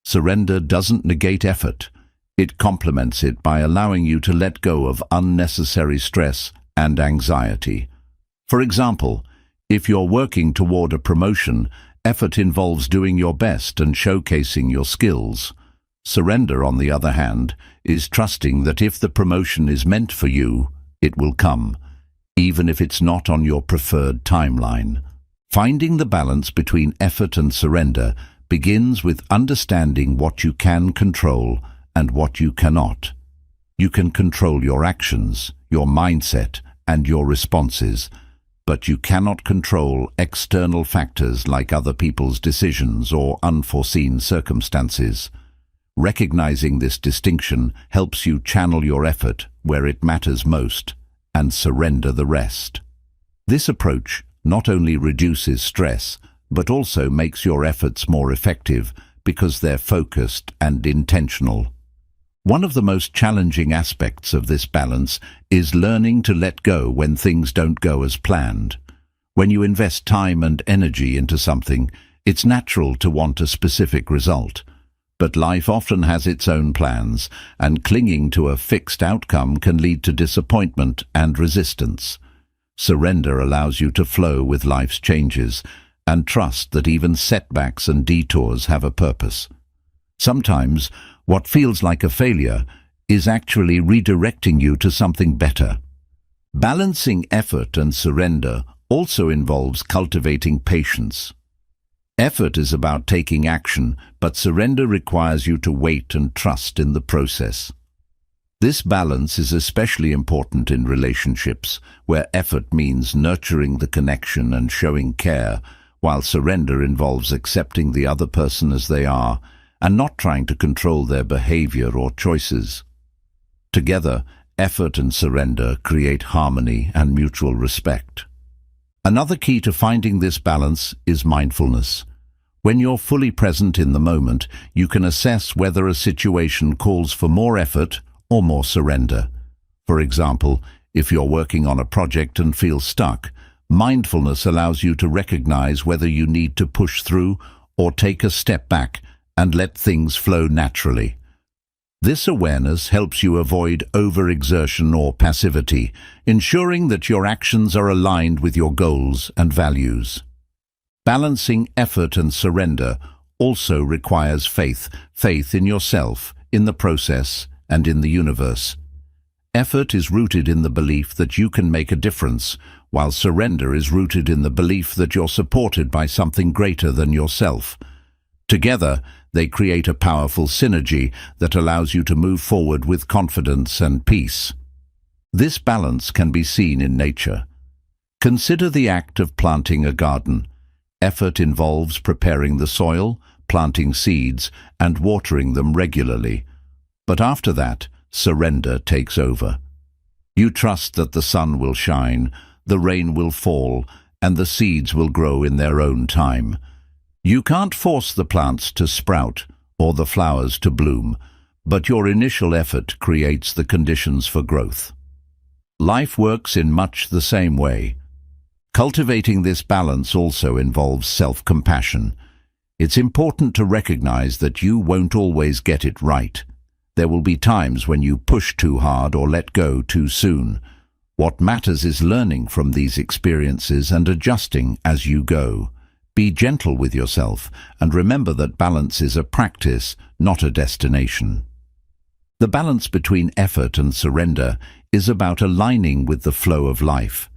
Surrender doesn't negate effort. It complements it by allowing you to let go of unnecessary stress and anxiety. For example, if you're working toward a promotion, effort involves doing your best and showcasing your skills. Surrender, on the other hand, is trusting that if the promotion is meant for you, it will come. even if it's not on your preferred timeline. Finding the balance between effort and surrender begins with understanding what you can control and what you cannot. You can control your actions, your mindset, and your responses, but you cannot control external factors like other people's decisions or unforeseen circumstances. Recognizing this distinction helps you channel your effort where it matters most and surrender the rest. This approach not only reduces stress, but also makes your efforts more effective because they're focused and intentional. One of the most challenging aspects of this balance is learning to let go when things don't go as planned. When you invest time and energy into something, it's natural to want a specific result. But life often has its own plans, and clinging to a fixed outcome can lead to disappointment and resistance. Surrender allows you to flow with life's changes and trust that even setbacks and detours have a purpose. Sometimes, what feels like a failure is actually redirecting you to something better. Balancing effort and surrender also involves cultivating patience. Effort is about taking action, but surrender requires you to wait and trust in the process. This balance is especially important in relationships, where effort means nurturing the connection and showing care, while surrender involves accepting the other person as they are and not trying to control their behavior or choices. Together, effort and surrender create harmony and mutual respect. Another key to finding this balance is mindfulness. When you're fully present in the moment, you can assess whether a situation calls for more effort or more surrender. For example, if you're working on a project and feel stuck, mindfulness allows you to recognize whether you need to push through or take a step back and let things flow naturally. This awareness helps you avoid overexertion or passivity, ensuring that your actions are aligned with your goals and values. Balancing effort and surrender also requires faith in yourself, in the process, and in the universe. Effort is rooted in the belief that you can make a difference, while surrender is rooted in the belief that you're supported by something greater than yourself. Together, they create a powerful synergy that allows you to move forward with confidence and peace. This balance can be seen in nature. Consider the act of planting a garden. Effort involves preparing the soil, planting seeds, and watering them regularly. But after that, surrender takes over. You trust that the sun will shine, the rain will fall, and the seeds will grow in their own time. You can't force the plants to sprout or the flowers to bloom, but your initial effort creates the conditions for growth. Life works in much the same way. Cultivating this balance also involves self-compassion. It's important to recognize that you won't always get it right. There will be times when you push too hard or let go too soon. What matters is learning from these experiences and adjusting as you go. Be gentle with yourself and remember that balance is a practice, not a destination. The balance between effort and surrender is about aligning with the flow of life.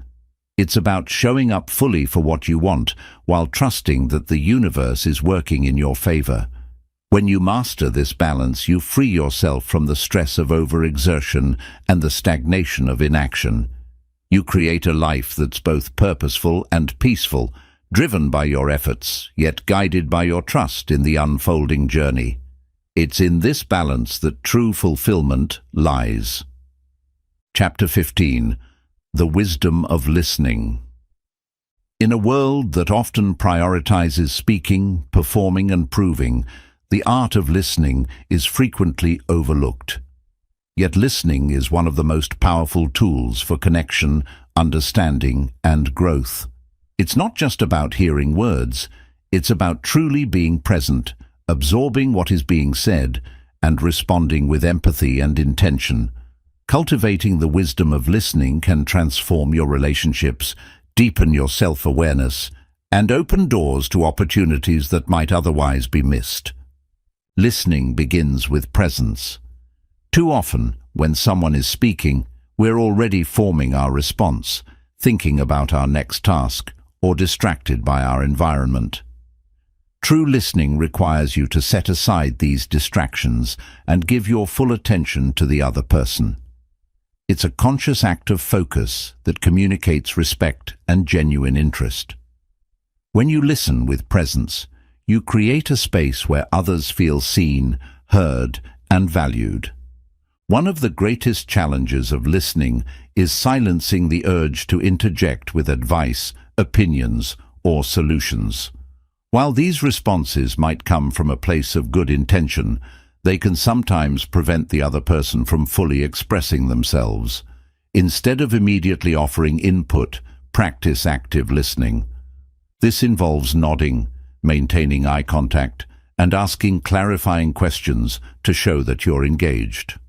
It's about showing up fully for what you want while trusting that the universe is working in your favor. When you master this balance, you free yourself from the stress of overexertion and the stagnation of inaction. You create a life that's both purposeful and peaceful, driven by your efforts, yet guided by your trust in the unfolding journey. It's in this balance that true fulfillment lies. Chapter 15. The Wisdom of Listening. In a world that often prioritizes speaking, performing, and proving, the art of listening is frequently overlooked. Yet listening is one of the most powerful tools for connection, understanding, and growth. It's not just about hearing words, it's about truly being present, absorbing what is being said, and responding with empathy and intention. Cultivating the wisdom of listening can transform your relationships, deepen your self-awareness, and open doors to opportunities that might otherwise be missed. Listening begins with presence. Too often, when someone is speaking, we're already forming our response, thinking about our next task, or distracted by our environment. True listening requires you to set aside these distractions and give your full attention to the other person. It's a conscious act of focus that communicates respect and genuine interest. When you listen with presence, you create a space where others feel seen, heard, and valued. One of the greatest challenges of listening is silencing the urge to interject with advice, opinions, or solutions. While these responses might come from a place of good intention, they can sometimes prevent the other person from fully expressing themselves. Instead of immediately offering input, practice active listening. This involves nodding, maintaining eye contact, and asking clarifying questions to show that you're engaged.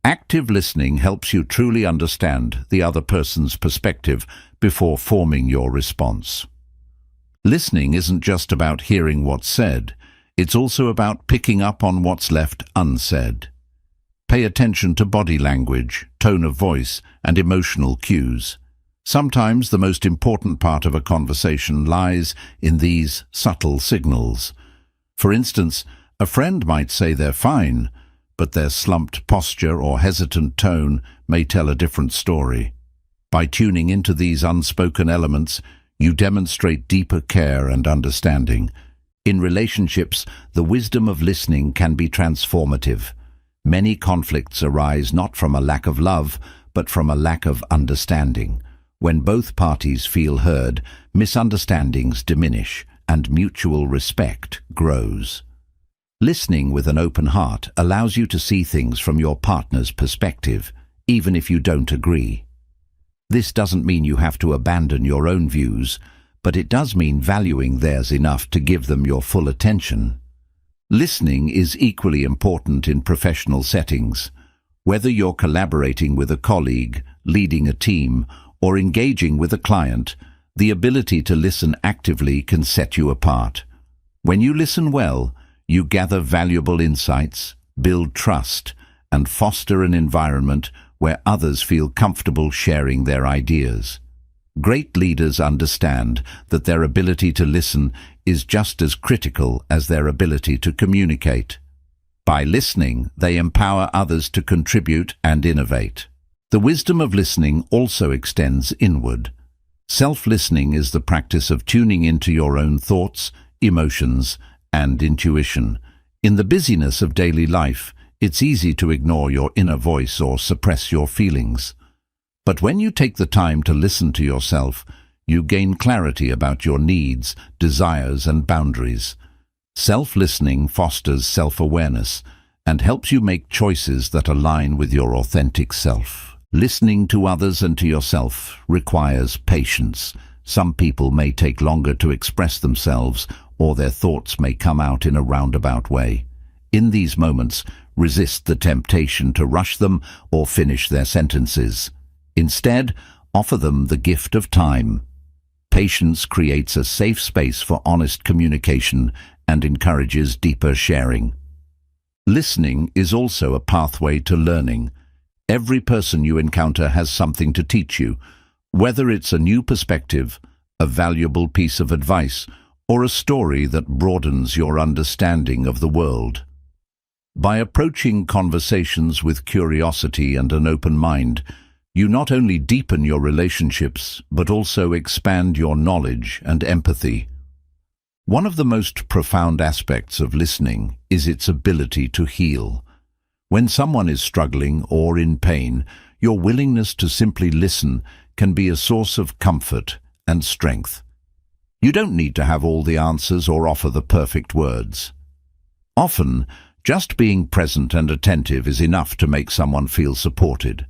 Active listening helps you truly understand the other person's perspective before forming your response. Listening isn't just about hearing what's said, it's also about picking up on what's left unsaid. Pay attention to body language, tone of voice, and emotional cues. Sometimes the most important part of a conversation lies in these subtle signals. For instance, a friend might say they're fine, but their slumped posture or hesitant tone may tell a different story. By tuning into these unspoken elements, you demonstrate deeper care and understanding. In relationships, the wisdom of listening can be transformative. Many conflicts arise not from a lack of love, but from a lack of understanding. When both parties feel heard, misunderstandings diminish and mutual respect grows. Listening with an open heart allows you to see things from your partner's perspective, even if you don't agree. This doesn't mean you have to abandon your own views, but it does mean valuing theirs enough to give them your full attention. Listening is equally important in professional settings. Whether you're collaborating with a colleague, leading a team, or engaging with a client, the ability to listen actively can set you apart. When you listen well, you gather valuable insights, build trust, and foster an environment where others feel comfortable sharing their ideas. Great leaders understand that their ability to listen is just as critical as their ability to communicate. By listening, they empower others to contribute and innovate. The wisdom of listening also extends inward. Self-listening is the practice of tuning into your own thoughts, emotions, and intuition. In the busyness of daily life, it's easy to ignore your inner voice or suppress your feelings. But when you take the time to listen to yourself, you gain clarity about your needs, desires, and boundaries. Self-listening fosters self-awareness and helps you make choices that align with your authentic self. Listening to others and to yourself requires patience. Some people may take longer to express themselves, or their thoughts may come out in a roundabout way. In these moments, resist the temptation to rush them or finish their sentences. Instead, offer them the gift of time. Patience creates a safe space for honest communication and encourages deeper sharing. Listening is also a pathway to learning. Every person you encounter has something to teach you, whether it's a new perspective, a valuable piece of advice, or a story that broadens your understanding of the world. By approaching conversations with curiosity and an open mind, you not only deepen your relationships, but also expand your knowledge and empathy. One of the most profound aspects of listening is its ability to heal. When someone is struggling or in pain, your willingness to simply listen can be a source of comfort and strength. You don't need to have all the answers or offer the perfect words. Often, just being present and attentive is enough to make someone feel supported.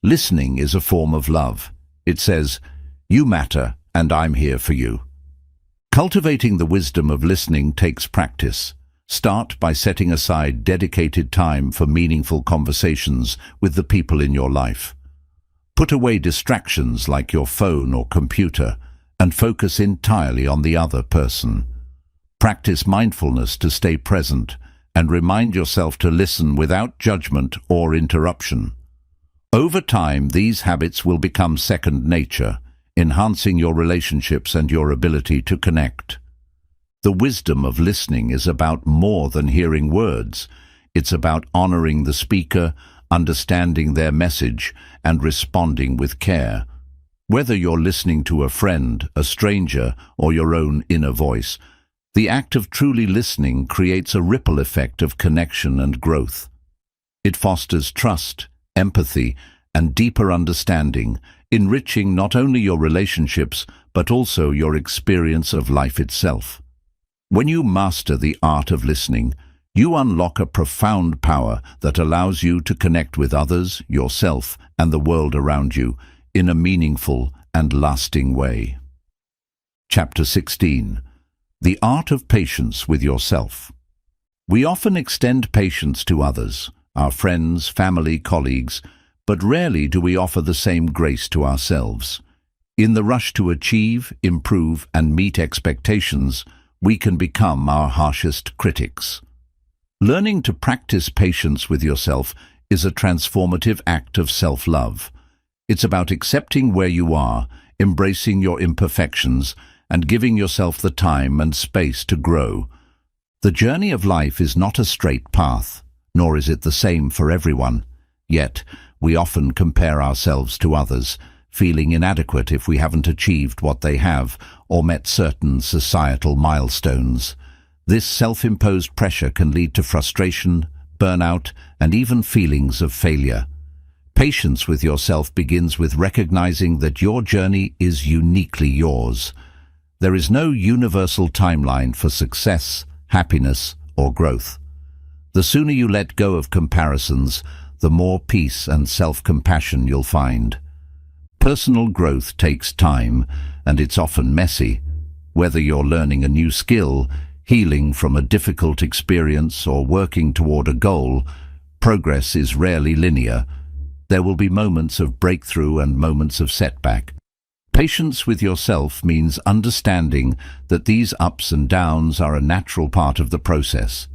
Listening is a form of love. It says, "You matter, and I'm here for you." Cultivating the wisdom of listening takes practice. Start by setting aside dedicated time for meaningful conversations with the people in your life. Put away distractions like your phone or computer and focus entirely on the other person. Practice mindfulness to stay present and remind yourself to listen without judgment or interruption. Over time, these habits will become second nature, enhancing your relationships and your ability to connect. The wisdom of listening is about more than hearing words. It's about honoring the speaker, understanding their message, and responding with care. Whether you're listening to a friend, a stranger, or your own inner voice, the act of truly listening creates a ripple effect of connection and growth. It fosters trust, empathy, and deeper understanding, enriching not only your relationships, but also your experience of life itself. When you master the art of listening, you unlock a profound power that allows you to connect with others, yourself, and the world around you in a meaningful and lasting way. Chapter 16. The Art of Patience with Yourself. We often extend patience to others, our friends, family, colleagues, but rarely do we offer the same grace to ourselves. In the rush to achieve, improve, and meet expectations, we can become our harshest critics. Learning to practice patience with yourself is a transformative act of self-love. It's about accepting where you are, embracing your imperfections, and giving yourself the time and space to grow. The journey of life is not a straight path, nor is it the same for everyone. Yet, we often compare ourselves to others, feeling inadequate if we haven't achieved what they have or met certain societal milestones. This self-imposed pressure can lead to frustration, burnout, and even feelings of failure. Patience with yourself begins with recognizing that your journey is uniquely yours. There is no universal timeline for success, happiness, or growth. The sooner you let go of comparisons, the more peace and self-compassion you'll find. Personal growth takes time, and it's often messy. Whether you're learning a new skill, healing from a difficult experience, or working toward a goal, progress is rarely linear. There will be moments of breakthrough and moments of setback. Patience with yourself means understanding that these ups and downs are a natural part of the process.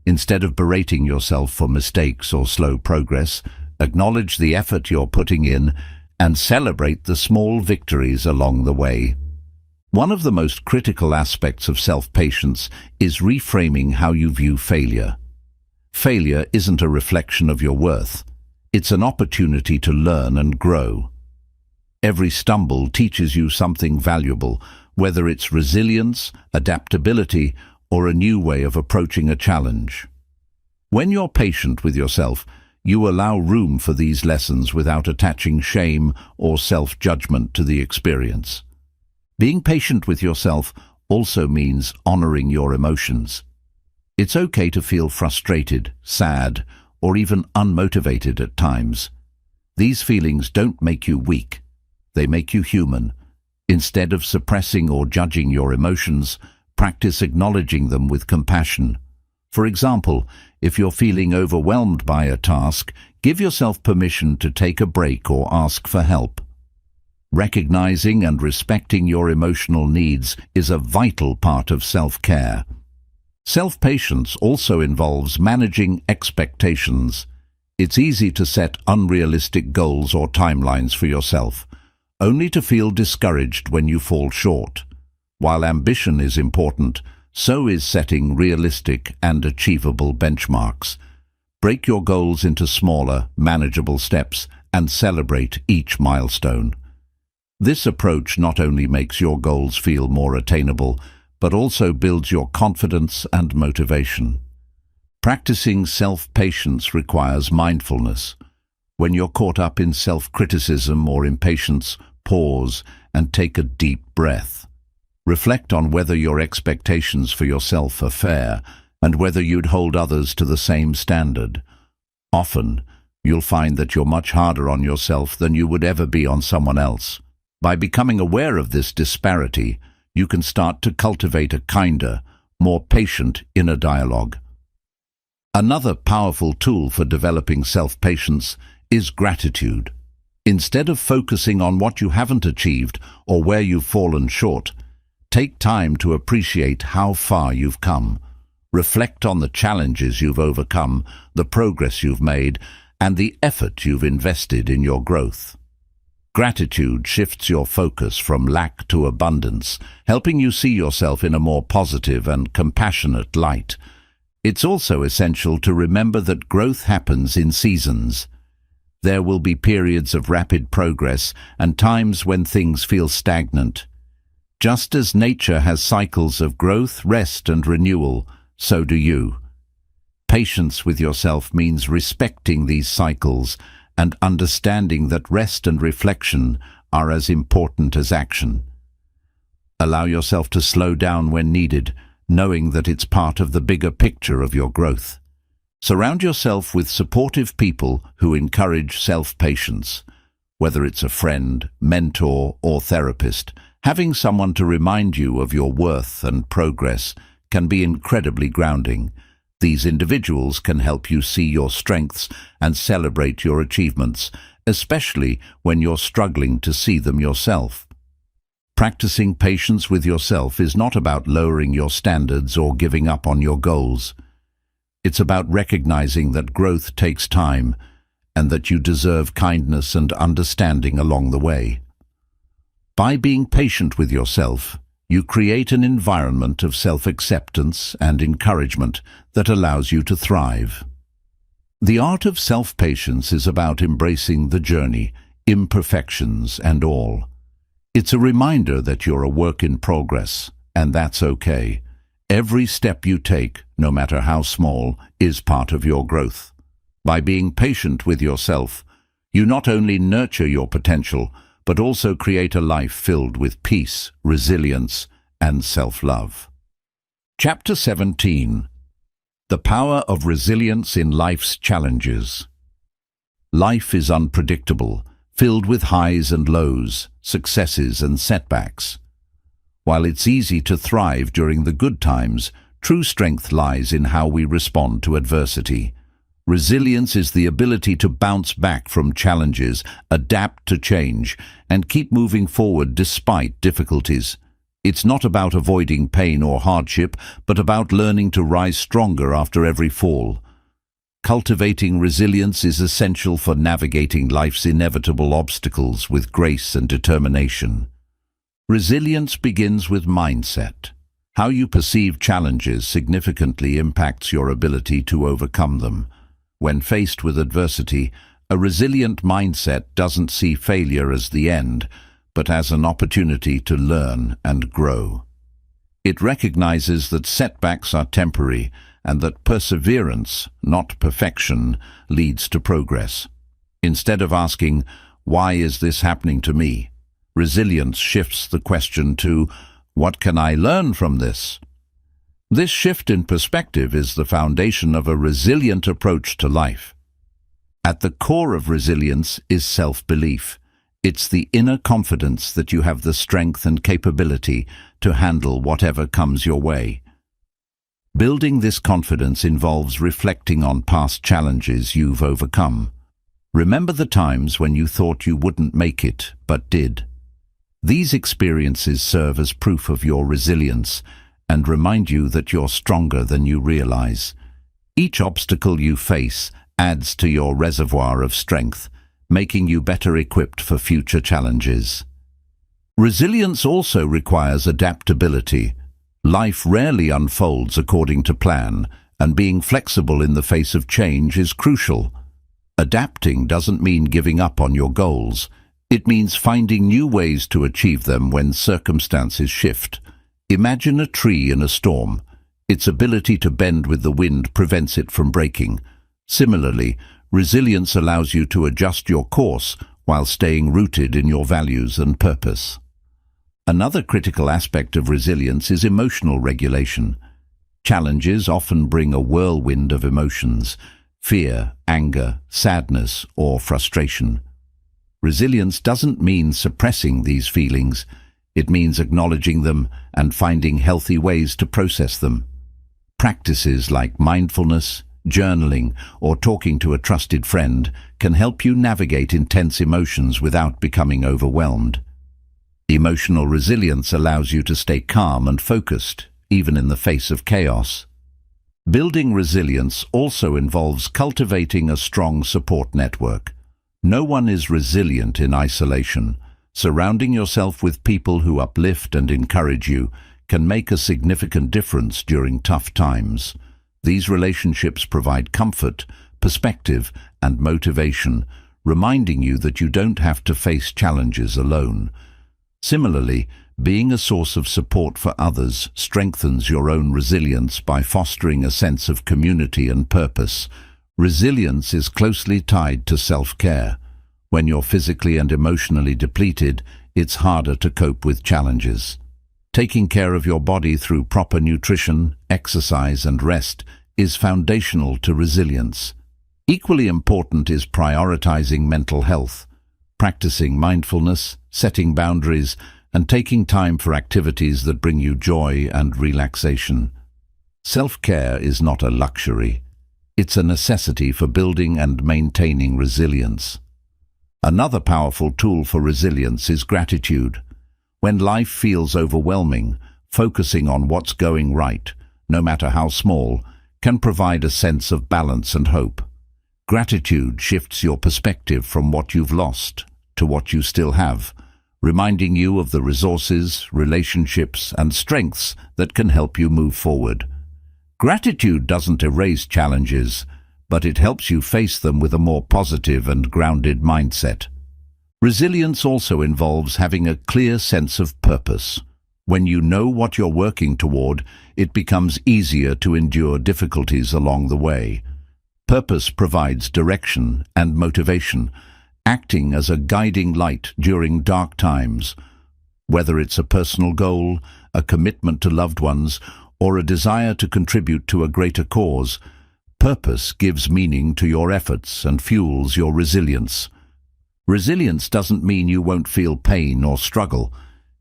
Instead of berating yourself for mistakes or slow progress, acknowledge the effort you're putting in and celebrate the small victories along the way. One of the most critical aspects of self-patience is reframing how you view failure. Failure isn't a reflection of your worth. It's an opportunity to learn and grow. Every stumble teaches you something valuable, whether it's resilience, adaptability, or a new way of approaching a challenge. When you're patient with yourself, you allow room for these lessons without attaching shame or self-judgment to the experience. Being patient with yourself also means honoring your emotions. It's okay to feel frustrated, sad, or even unmotivated at times. These feelings don't make you weak. They make you human. Instead of suppressing or judging your emotions, practice acknowledging them with compassion. For example, if you're feeling overwhelmed by a task, give yourself permission to take a break or ask for help. Recognizing and respecting your emotional needs is a vital part of self-care. Self-patience also involves managing expectations. It's easy to set unrealistic goals or timelines for yourself, only to feel discouraged when you fall short. While ambition is important, so is setting realistic and achievable benchmarks. Break your goals into smaller, manageable steps and celebrate each milestone. This approach not only makes your goals feel more attainable, but also builds your confidence and motivation. Practicing self-patience requires mindfulness. When you're caught up in self-criticism or impatience, pause and take a deep breath. Reflect on whether your expectations for yourself are fair and whether you'd hold others to the same standard. Often, you'll find that you're much harder on yourself than you would ever be on someone else. By becoming aware of this disparity, you can start to cultivate a kinder, more patient inner dialogue. Another powerful tool for developing self-patience is gratitude. Instead of focusing on what you haven't achieved or where you've fallen short, take time to appreciate how far you've come. Reflect on the challenges you've overcome, the progress you've made, and the effort you've invested in your growth. Gratitude shifts your focus from lack to abundance, helping you see yourself in a more positive and compassionate light. It's also essential to remember that growth happens in seasons. There will be periods of rapid progress and times when things feel stagnant. Just as nature has cycles of growth, rest, and renewal, so do you. Patience with yourself means respecting these cycles and understanding that rest and reflection are as important as action. Allow yourself to slow down when needed, knowing that it's part of the bigger picture of your growth. Surround yourself with supportive people who encourage self-patience. Whether it's a friend, mentor, or therapist, having someone to remind you of your worth and progress can be incredibly grounding. These individuals can help you see your strengths and celebrate your achievements, especially when you're struggling to see them yourself. Practicing patience with yourself is not about lowering your standards or giving up on your goals. It's about recognizing that growth takes time and that you deserve kindness and understanding along the way. By being patient with yourself, you create an environment of self-acceptance and encouragement that allows you to thrive. The art of self-patience is about embracing the journey, imperfections and all. It's a reminder that you're a work in progress, and that's okay. Every step you take, no matter how small, is part of your growth. By being patient with yourself, you not only nurture your potential, but also create a life filled with peace, resilience, and self-love. Chapter 17. The Power of Resilience in Life's Challenges. Life is unpredictable, filled with highs and lows, successes and setbacks. While it's easy to thrive during the good times, true strength lies in how we respond to adversity. Resilience is the ability to bounce back from challenges, adapt to change, and keep moving forward despite difficulties. It's not about avoiding pain or hardship, but about learning to rise stronger after every fall. Cultivating resilience is essential for navigating life's inevitable obstacles with grace and determination. Resilience begins with mindset. How you perceive challenges significantly impacts your ability to overcome them. When faced with adversity, a resilient mindset doesn't see failure as the end, but as an opportunity to learn and grow. It recognizes that setbacks are temporary and that perseverance, not perfection, leads to progress. Instead of asking, "Why is this happening to me?" resilience shifts the question to, "What can I learn from this?" This shift in perspective is the foundation of a resilient approach to life. At the core of resilience is self-belief. It's the inner confidence that you have the strength and capability to handle whatever comes your way. Building this confidence involves reflecting on past challenges you've overcome. Remember the times when you thought you wouldn't make it, but did. These experiences serve as proof of your resilience and remind you that you're stronger than you realize. Each obstacle you face adds to your reservoir of strength, making you better equipped for future challenges. Resilience also requires adaptability. Life rarely unfolds according to plan, and being flexible in the face of change is crucial. Adapting doesn't mean giving up on your goals. It means finding new ways to achieve them when circumstances shift. Imagine a tree in a storm. Its ability to bend with the wind prevents it from breaking. Similarly, resilience allows you to adjust your course while staying rooted in your values and purpose. Another critical aspect of resilience is emotional regulation. Challenges often bring a whirlwind of emotions: fear, anger, sadness, or frustration. Resilience doesn't mean suppressing these feelings. It means acknowledging them and finding healthy ways to process them. Practices like mindfulness, journaling, or talking to a trusted friend can help you navigate intense emotions without becoming overwhelmed. Emotional resilience allows you to stay calm and focused, even in the face of chaos. Building resilience also involves cultivating a strong support network. No one is resilient in isolation. Surrounding yourself with people who uplift and encourage you can make a significant difference during tough times. These relationships provide comfort, perspective, and motivation, reminding you that you don't have to face challenges alone. Similarly, being a source of support for others strengthens your own resilience by fostering a sense of community and purpose. Resilience is closely tied to self-care. When you're physically and emotionally depleted, it's harder to cope with challenges. Taking care of your body through proper nutrition, exercise, and rest is foundational to resilience. Equally important is prioritizing mental health. Practicing mindfulness, setting boundaries, and taking time for activities that bring you joy and relaxation. Self-care is not a luxury. It's a necessity for building and maintaining resilience. Another powerful tool for resilience is gratitude. When life feels overwhelming, focusing on what's going right, no matter how small, can provide a sense of balance and hope. Gratitude shifts your perspective from what you've lost to what you still have, reminding you of the resources, relationships, and strengths that can help you move forward. Gratitude doesn't erase challenges, but it helps you face them with a more positive and grounded mindset. Resilience also involves having a clear sense of purpose. When you know what you're working toward, it becomes easier to endure difficulties along the way. Purpose provides direction and motivation, acting as a guiding light during dark times. Whether it's a personal goal, a commitment to loved ones, or a desire to contribute to a greater cause, purpose gives meaning to your efforts and fuels your resilience. Resilience doesn't mean you won't feel pain or struggle.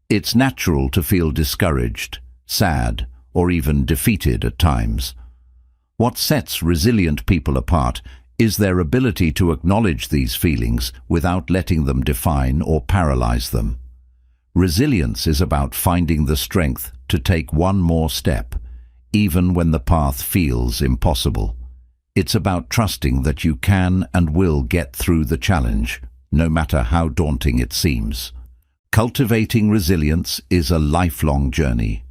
It's natural to feel discouraged, sad, or even defeated at times. What sets resilient people apart is their ability to acknowledge these feelings without letting them define or paralyze them. Resilience is about finding the strength to take one more step, even when the path feels impossible. It's about trusting that you can and will get through the challenge, no matter how daunting it seems. Cultivating resilience is a lifelong journey.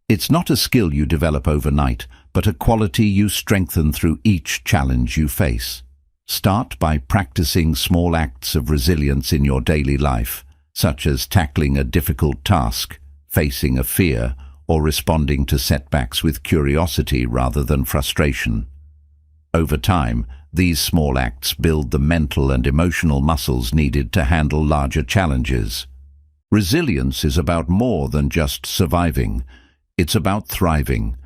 It's not a skill you develop overnight, but a quality you strengthen through each challenge you face. Start by practicing small acts of resilience in your daily life, such as tackling a difficult task, facing a fear, or responding to setbacks with curiosity rather than frustration. Over time, these small acts build the mental and emotional muscles needed to handle larger challenges. Resilience is about more than just surviving. It's about thriving.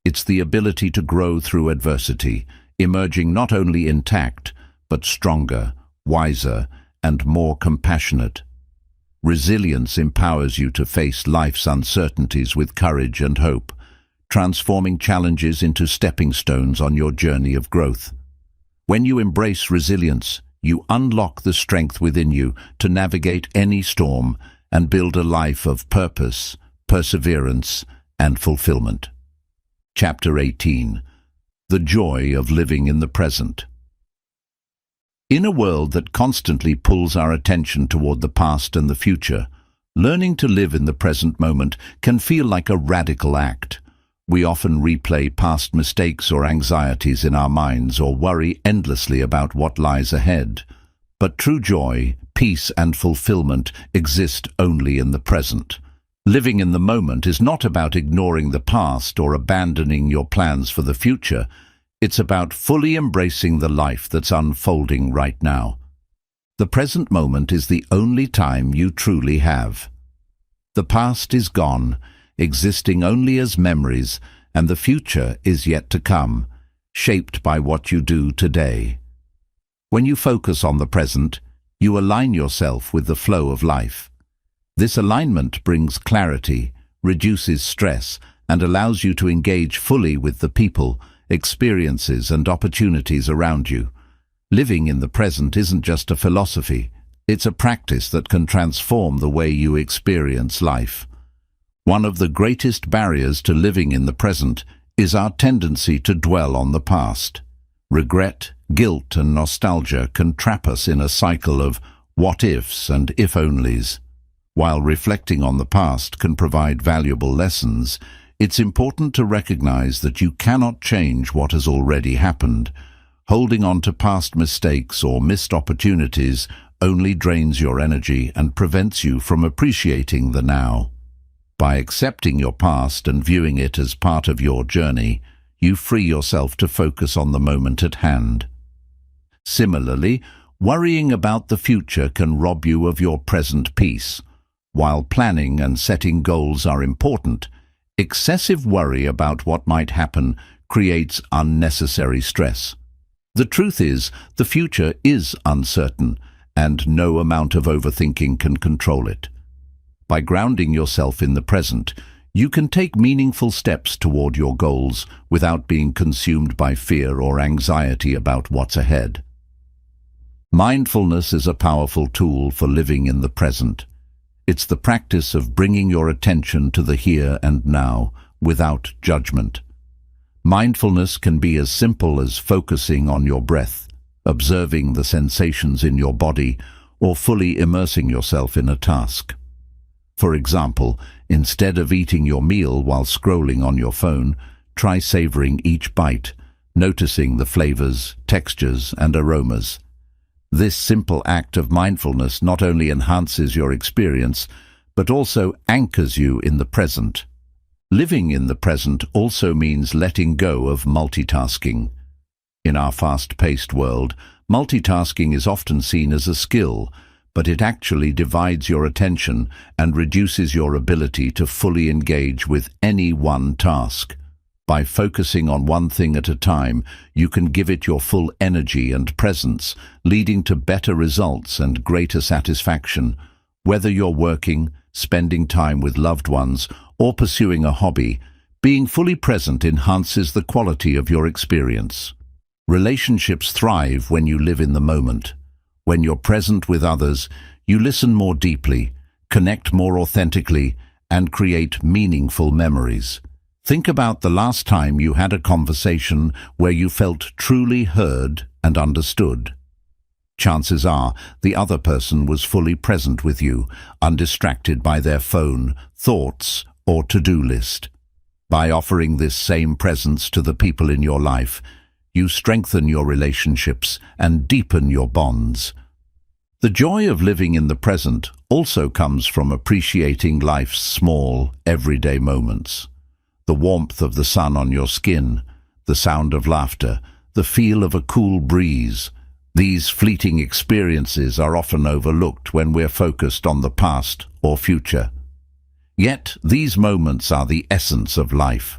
It's the ability to grow through adversity, emerging not only intact, but stronger, wiser, and more compassionate. Resilience empowers you to face life's uncertainties with courage and hope, transforming challenges into stepping stones on your journey of growth. When you embrace resilience, you unlock the strength within you to navigate any storm and build a life of purpose, perseverance, and fulfillment. Chapter 18. The Joy of Living in the Present. In a world that constantly pulls our attention toward the past and the future, learning to live in the present moment can feel like a radical act. We often replay past mistakes or anxieties in our minds or worry endlessly about what lies ahead. But true joy, peace, and fulfillment exist only in the present. Living in the moment is not about ignoring the past or abandoning your plans for the future. It's about fully embracing the life that's unfolding right now. The present moment is the only time you truly have. The past is gone, existing only as memories, and the future is yet to come, shaped by what you do today. When you focus on the present, you align yourself with the flow of life. This alignment brings clarity, reduces stress, and allows you to engage fully with the people, experiences, and opportunities around you. Living in the present isn't just a philosophy, it's a practice that can transform the way you experience life. One of the greatest barriers to living in the present is our tendency to dwell on the past. Regret, guilt, and nostalgia can trap us in a cycle of what-ifs and if-onlys. While reflecting on the past can provide valuable lessons, it's important to recognize that you cannot change what has already happened. Holding on to past mistakes or missed opportunities only drains your energy and prevents you from appreciating the now. By accepting your past and viewing it as part of your journey, you free yourself to focus on the moment at hand. Similarly, worrying about the future can rob you of your present peace. While planning and setting goals are important, excessive worry about what might happen creates unnecessary stress. The truth is, the future is uncertain, and no amount of overthinking can control it. By grounding yourself in the present, you can take meaningful steps toward your goals without being consumed by fear or anxiety about what's ahead. Mindfulness is a powerful tool for living in the present. It's the practice of bringing your attention to the here and now without judgment. Mindfulness can be as simple as focusing on your breath, observing the sensations in your body, or fully immersing yourself in a task. For example, instead of eating your meal while scrolling on your phone, try savoring each bite, noticing the flavors, textures, and aromas. This simple act of mindfulness not only enhances your experience, but also anchors you in the present. Living in the present also means letting go of multitasking. In our fast-paced world, multitasking is often seen as a skill, but it actually divides your attention and reduces your ability to fully engage with any one task. By focusing on one thing at a time, you can give it your full energy and presence, leading to better results and greater satisfaction. Whether you're working, spending time with loved ones, or pursuing a hobby, being fully present enhances the quality of your experience. Relationships thrive when you live in the moment. When you're present with others, you listen more deeply, connect more authentically, and create meaningful memories. Think about the last time you had a conversation where you felt truly heard and understood. Chances are the other person was fully present with you, undistracted by their phone, thoughts, or to-do list. By offering this same presence to the people in your life, you strengthen your relationships and deepen your bonds. The joy of living in the present also comes from appreciating life's small, everyday moments. The warmth of the sun on your skin, the sound of laughter, the feel of a cool breeze. These fleeting experiences are often overlooked when we're focused on the past or future. Yet, these moments are the essence of life.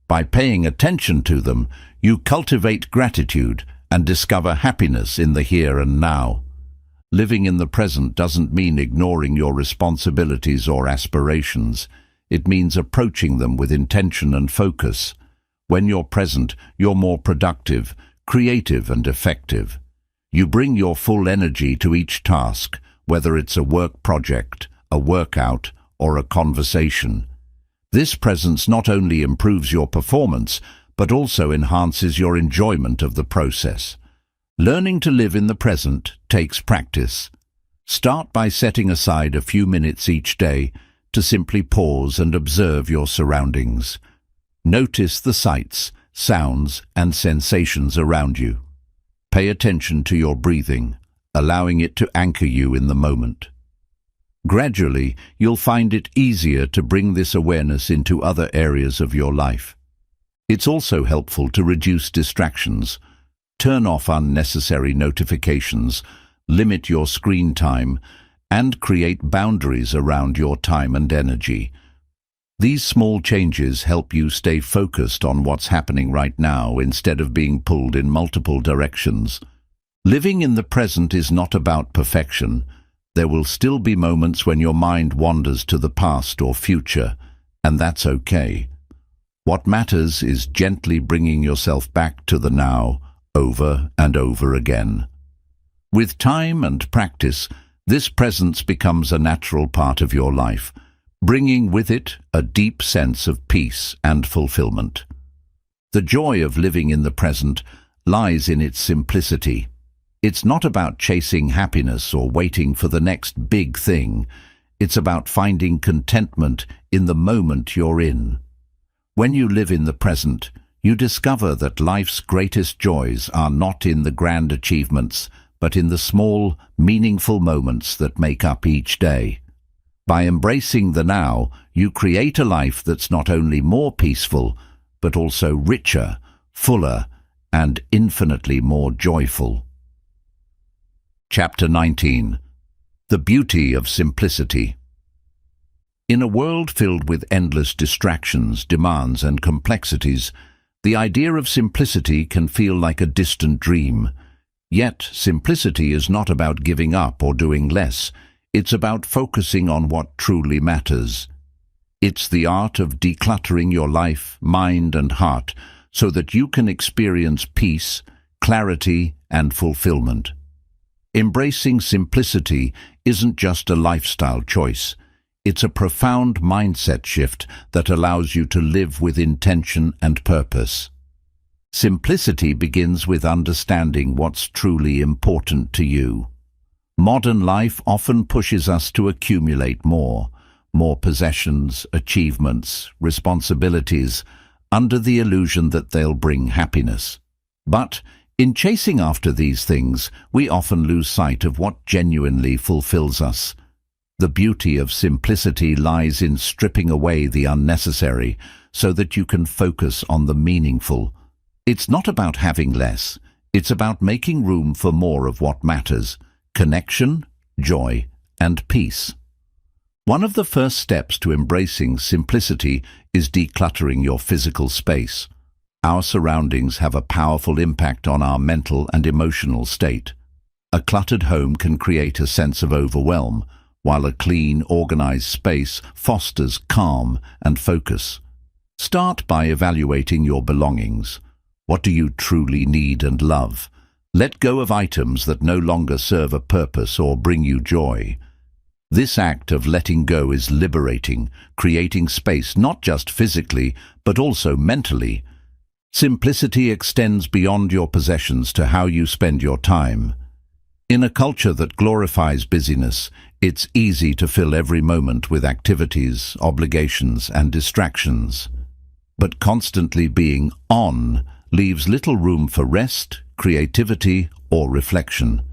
By paying attention to them, you cultivate gratitude and discover happiness in the here and now. Living in the present doesn't mean ignoring your responsibilities or aspirations. It means approaching them with intention and focus. When you're present, you're more productive, creative, and effective. You bring your full energy to each task, whether it's a work project, a workout, or a conversation. This presence not only improves your performance, but also enhances your enjoyment of the process. Learning to live in the present takes practice. Start by setting aside a few minutes each day to simply pause and observe your surroundings. Notice the sights, sounds, and sensations around you. Pay attention to your breathing, allowing it to anchor you in the moment. Gradually, you'll find it easier to bring this awareness into other areas of your life. It's also helpful to reduce distractions. Turn off unnecessary notifications, limit your screen time, and create boundaries around your time and energy. These small changes help you stay focused on what's happening right now instead of being pulled in multiple directions. Living in the present is not about perfection. There will still be moments when your mind wanders to the past or future, and that's okay. What matters is gently bringing yourself back to the now, over and over again. With time and practice, this presence becomes a natural part of your life, bringing with it a deep sense of peace and fulfillment. The joy of living in the present lies in its simplicity. It's not about chasing happiness or waiting for the next big thing. It's about finding contentment in the moment you're in. When you live in the present, you discover that life's greatest joys are not in the grand achievements, but in the small, meaningful moments that make up each day. By embracing the now, you create a life that's not only more peaceful, but also richer, fuller, and infinitely more joyful. Chapter 19. The Beauty of Simplicity. In a world filled with endless distractions, demands, and complexities, the idea of simplicity can feel like a distant dream. Yet, simplicity is not about giving up or doing less. It's about focusing on what truly matters. It's the art of decluttering your life, mind, and heart so that you can experience peace, clarity, and fulfillment. Embracing simplicity isn't just a lifestyle choice. It's a profound mindset shift that allows you to live with intention and purpose. Simplicity begins with understanding what's truly important to you. Modern life often pushes us to accumulate more possessions, achievements, responsibilities, under the illusion that they'll bring happiness. But in chasing after these things, we often lose sight of what genuinely fulfills us. The beauty of simplicity lies in stripping away the unnecessary so that you can focus on the meaningful. It's not about having less, it's about making room for more of what matters: connection, joy, and peace. One of the first steps to embracing simplicity is decluttering your physical space. Our surroundings have a powerful impact on our mental and emotional state. A cluttered home can create a sense of overwhelm, while a clean, organized space fosters calm and focus. Start by evaluating your belongings. What do you truly need and love? Let go of items that no longer serve a purpose or bring you joy. This act of letting go is liberating, creating space not just physically, but also mentally. Simplicity extends beyond your possessions to how you spend your time. In a culture that glorifies busyness, it's easy to fill every moment with activities, obligations, and distractions. But constantly being on leaves little room for rest, creativity, or reflection.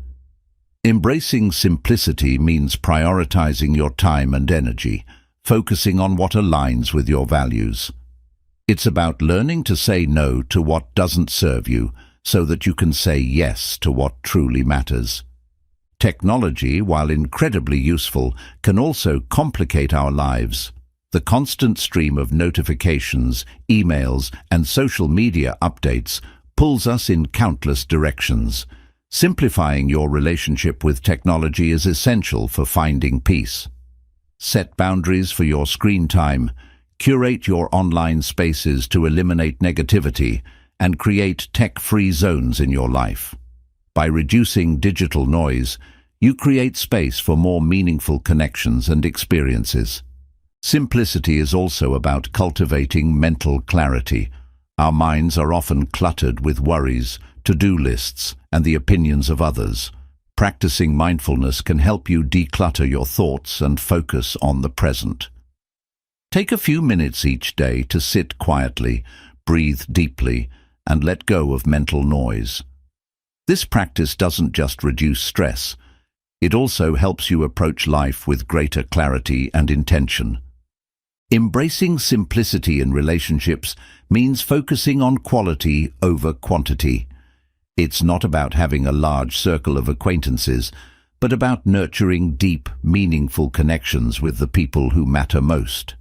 Embracing simplicity means prioritizing your time and energy, focusing on what aligns with your values. It's about learning to say no to what doesn't serve you, so that you can say yes to what truly matters. Technology, while incredibly useful, can also complicate our lives. The constant stream of notifications, emails, and social media updates pulls us in countless directions. Simplifying your relationship with technology is essential for finding peace. Set boundaries for your screen time, curate your online spaces to eliminate negativity, and create tech-free zones in your life. By reducing digital noise, you create space for more meaningful connections and experiences. Simplicity is also about cultivating mental clarity. Our minds are often cluttered with worries, to-do lists, and the opinions of others. Practicing mindfulness can help you declutter your thoughts and focus on the present. Take a few minutes each day to sit quietly, breathe deeply, and let go of mental noise. This practice doesn't just reduce stress, it also helps you approach life with greater clarity and intention. Embracing simplicity in relationships means focusing on quality over quantity. It's not about having a large circle of acquaintances, but about nurturing deep, meaningful connections with the people who matter most.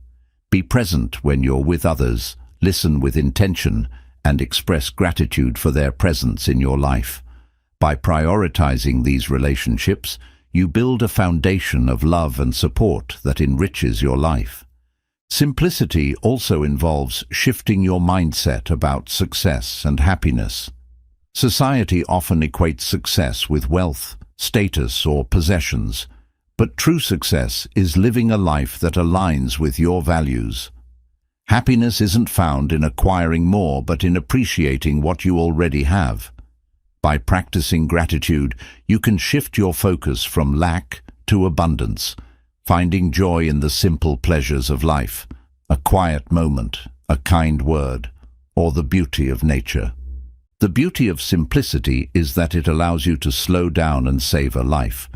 Be present when you're with others, listen with intention, and express gratitude for their presence in your life. By prioritizing these relationships, you build a foundation of love and support that enriches your life. Simplicity also involves shifting your mindset about success and happiness. Society often equates success with wealth, status, or possessions, but true success is living a life that aligns with your values. Happiness isn't found in acquiring more, but in appreciating what you already have. By practicing gratitude, you can shift your focus from lack to abundance, finding joy in the simple pleasures of life, a quiet moment, a kind word, or the beauty of nature. The beauty of simplicity is that it allows you to slow down and savor life.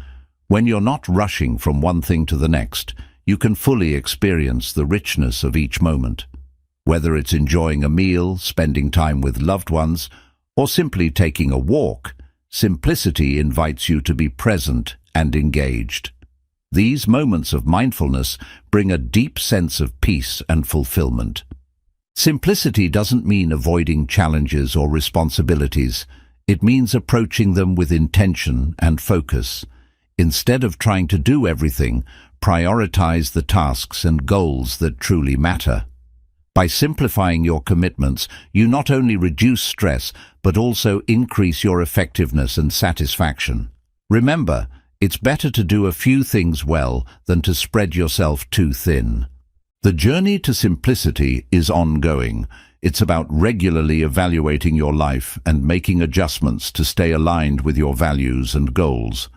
When you're not rushing from one thing to the next, you can fully experience the richness of each moment. Whether it's enjoying a meal, spending time with loved ones, or simply taking a walk, simplicity invites you to be present and engaged. These moments of mindfulness bring a deep sense of peace and fulfillment. Simplicity doesn't mean avoiding challenges or responsibilities. It means approaching them with intention and focus. Instead of trying to do everything, prioritize the tasks and goals that truly matter. By simplifying your commitments, you not only reduce stress, but also increase your effectiveness and satisfaction. Remember, it's better to do a few things well than to spread yourself too thin. The journey to simplicity is ongoing. It's about regularly evaluating your life and making adjustments to stay aligned with your values and goals.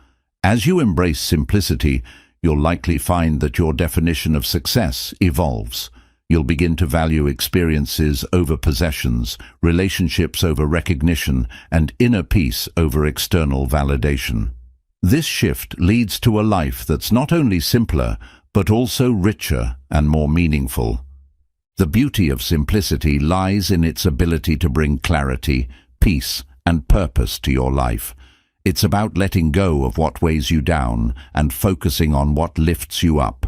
As you embrace simplicity, you'll likely find that your definition of success evolves. You'll begin to value experiences over possessions, relationships over recognition, and inner peace over external validation. This shift leads to a life that's not only simpler, but also richer and more meaningful. The beauty of simplicity lies in its ability to bring clarity, peace, and purpose to your life. It's about letting go of what weighs you down and focusing on what lifts you up.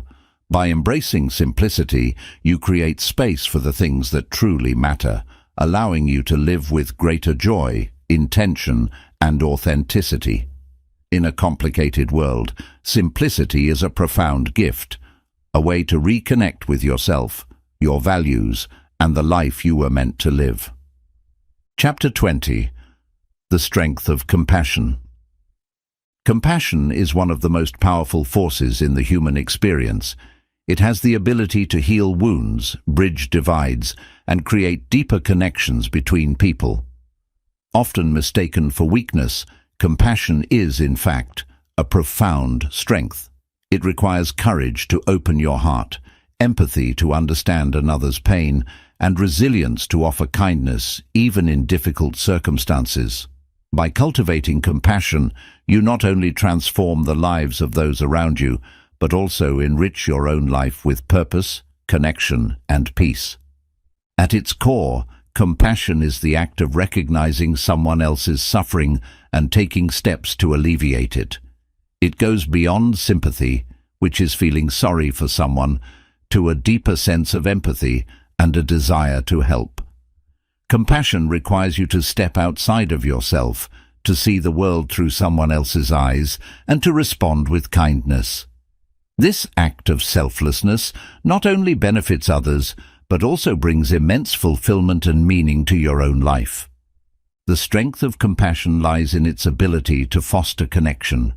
By embracing simplicity, you create space for the things that truly matter, allowing you to live with greater joy, intention, and authenticity. In a complicated world, simplicity is a profound gift, a way to reconnect with yourself, your values, and the life you were meant to live. Chapter 20. The Strength of Compassion. Compassion is one of the most powerful forces in the human experience. It has the ability to heal wounds, bridge divides, and create deeper connections between people. Often mistaken for weakness, compassion is, in fact, a profound strength. It requires courage to open your heart, empathy to understand another's pain, and resilience to offer kindness, even in difficult circumstances. By cultivating compassion, you not only transform the lives of those around you, but also enrich your own life with purpose, connection, and peace. At its core, compassion is the act of recognizing someone else's suffering and taking steps to alleviate it. It goes beyond sympathy, which is feeling sorry for someone, to a deeper sense of empathy and a desire to help. Compassion requires you to step outside of yourself, to see the world through someone else's eyes, and to respond with kindness. This act of selflessness not only benefits others, but also brings immense fulfillment and meaning to your own life. The strength of compassion lies in its ability to foster connection.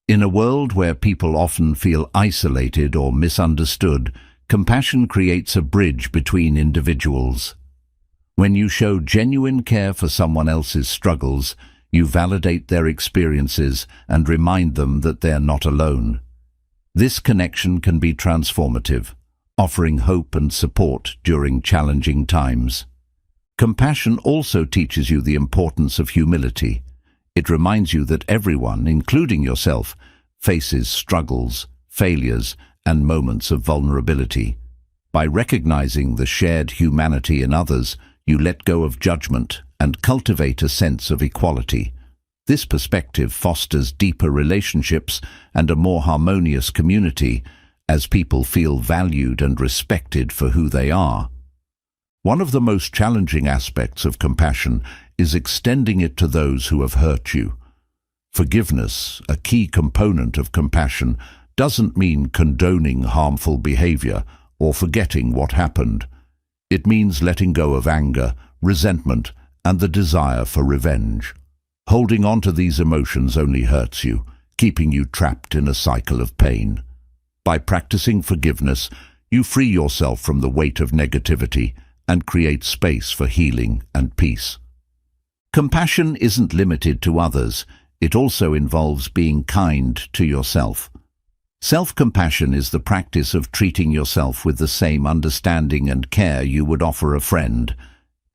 In a world where people often feel isolated or misunderstood, compassion creates a bridge between individuals. When you show genuine care for someone else's struggles, you validate their experiences and remind them that they're not alone. This connection can be transformative, offering hope and support during challenging times. Compassion also teaches you the importance of humility. It reminds you that everyone, including yourself, faces struggles, failures, and moments of vulnerability. By recognizing the shared humanity in others, you let go of judgment and cultivate a sense of equality. This perspective fosters deeper relationships and a more harmonious community, as people feel valued and respected for who they are. One of the most challenging aspects of compassion is extending it to those who have hurt you. Forgiveness, a key component of compassion, doesn't mean condoning harmful behavior or forgetting what happened. It means letting go of anger, resentment, and the desire for revenge. Holding on to these emotions only hurts you, keeping you trapped in a cycle of pain. By practicing forgiveness, You free yourself from the weight of negativity and create space for healing and peace. Compassion isn't limited to others. It also involves being kind to yourself. Self-compassion is the practice of treating yourself with the same understanding and care you would offer a friend.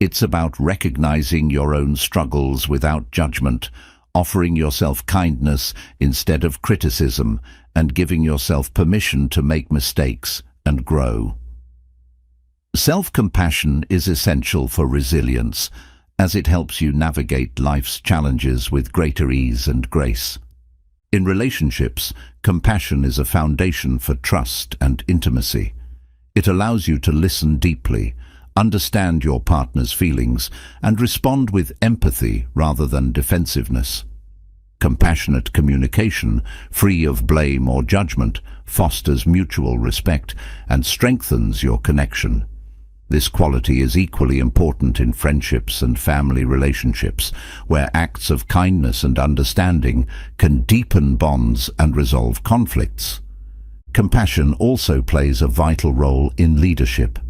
It's about recognizing your own struggles without judgment, offering yourself kindness instead of criticism, and giving yourself permission to make mistakes and grow. Self-compassion is essential for resilience, as it helps you navigate life's challenges with greater ease and grace. In relationships, compassion is a foundation for trust and intimacy. It allows you to listen deeply, understand your partner's feelings, and respond with empathy rather than defensiveness. Compassionate communication, free of blame or judgment, fosters mutual respect and strengthens your connection. This quality is equally important in friendships and family relationships, where acts of kindness and understanding can deepen bonds and resolve conflicts. Compassion also plays a vital role in leadership.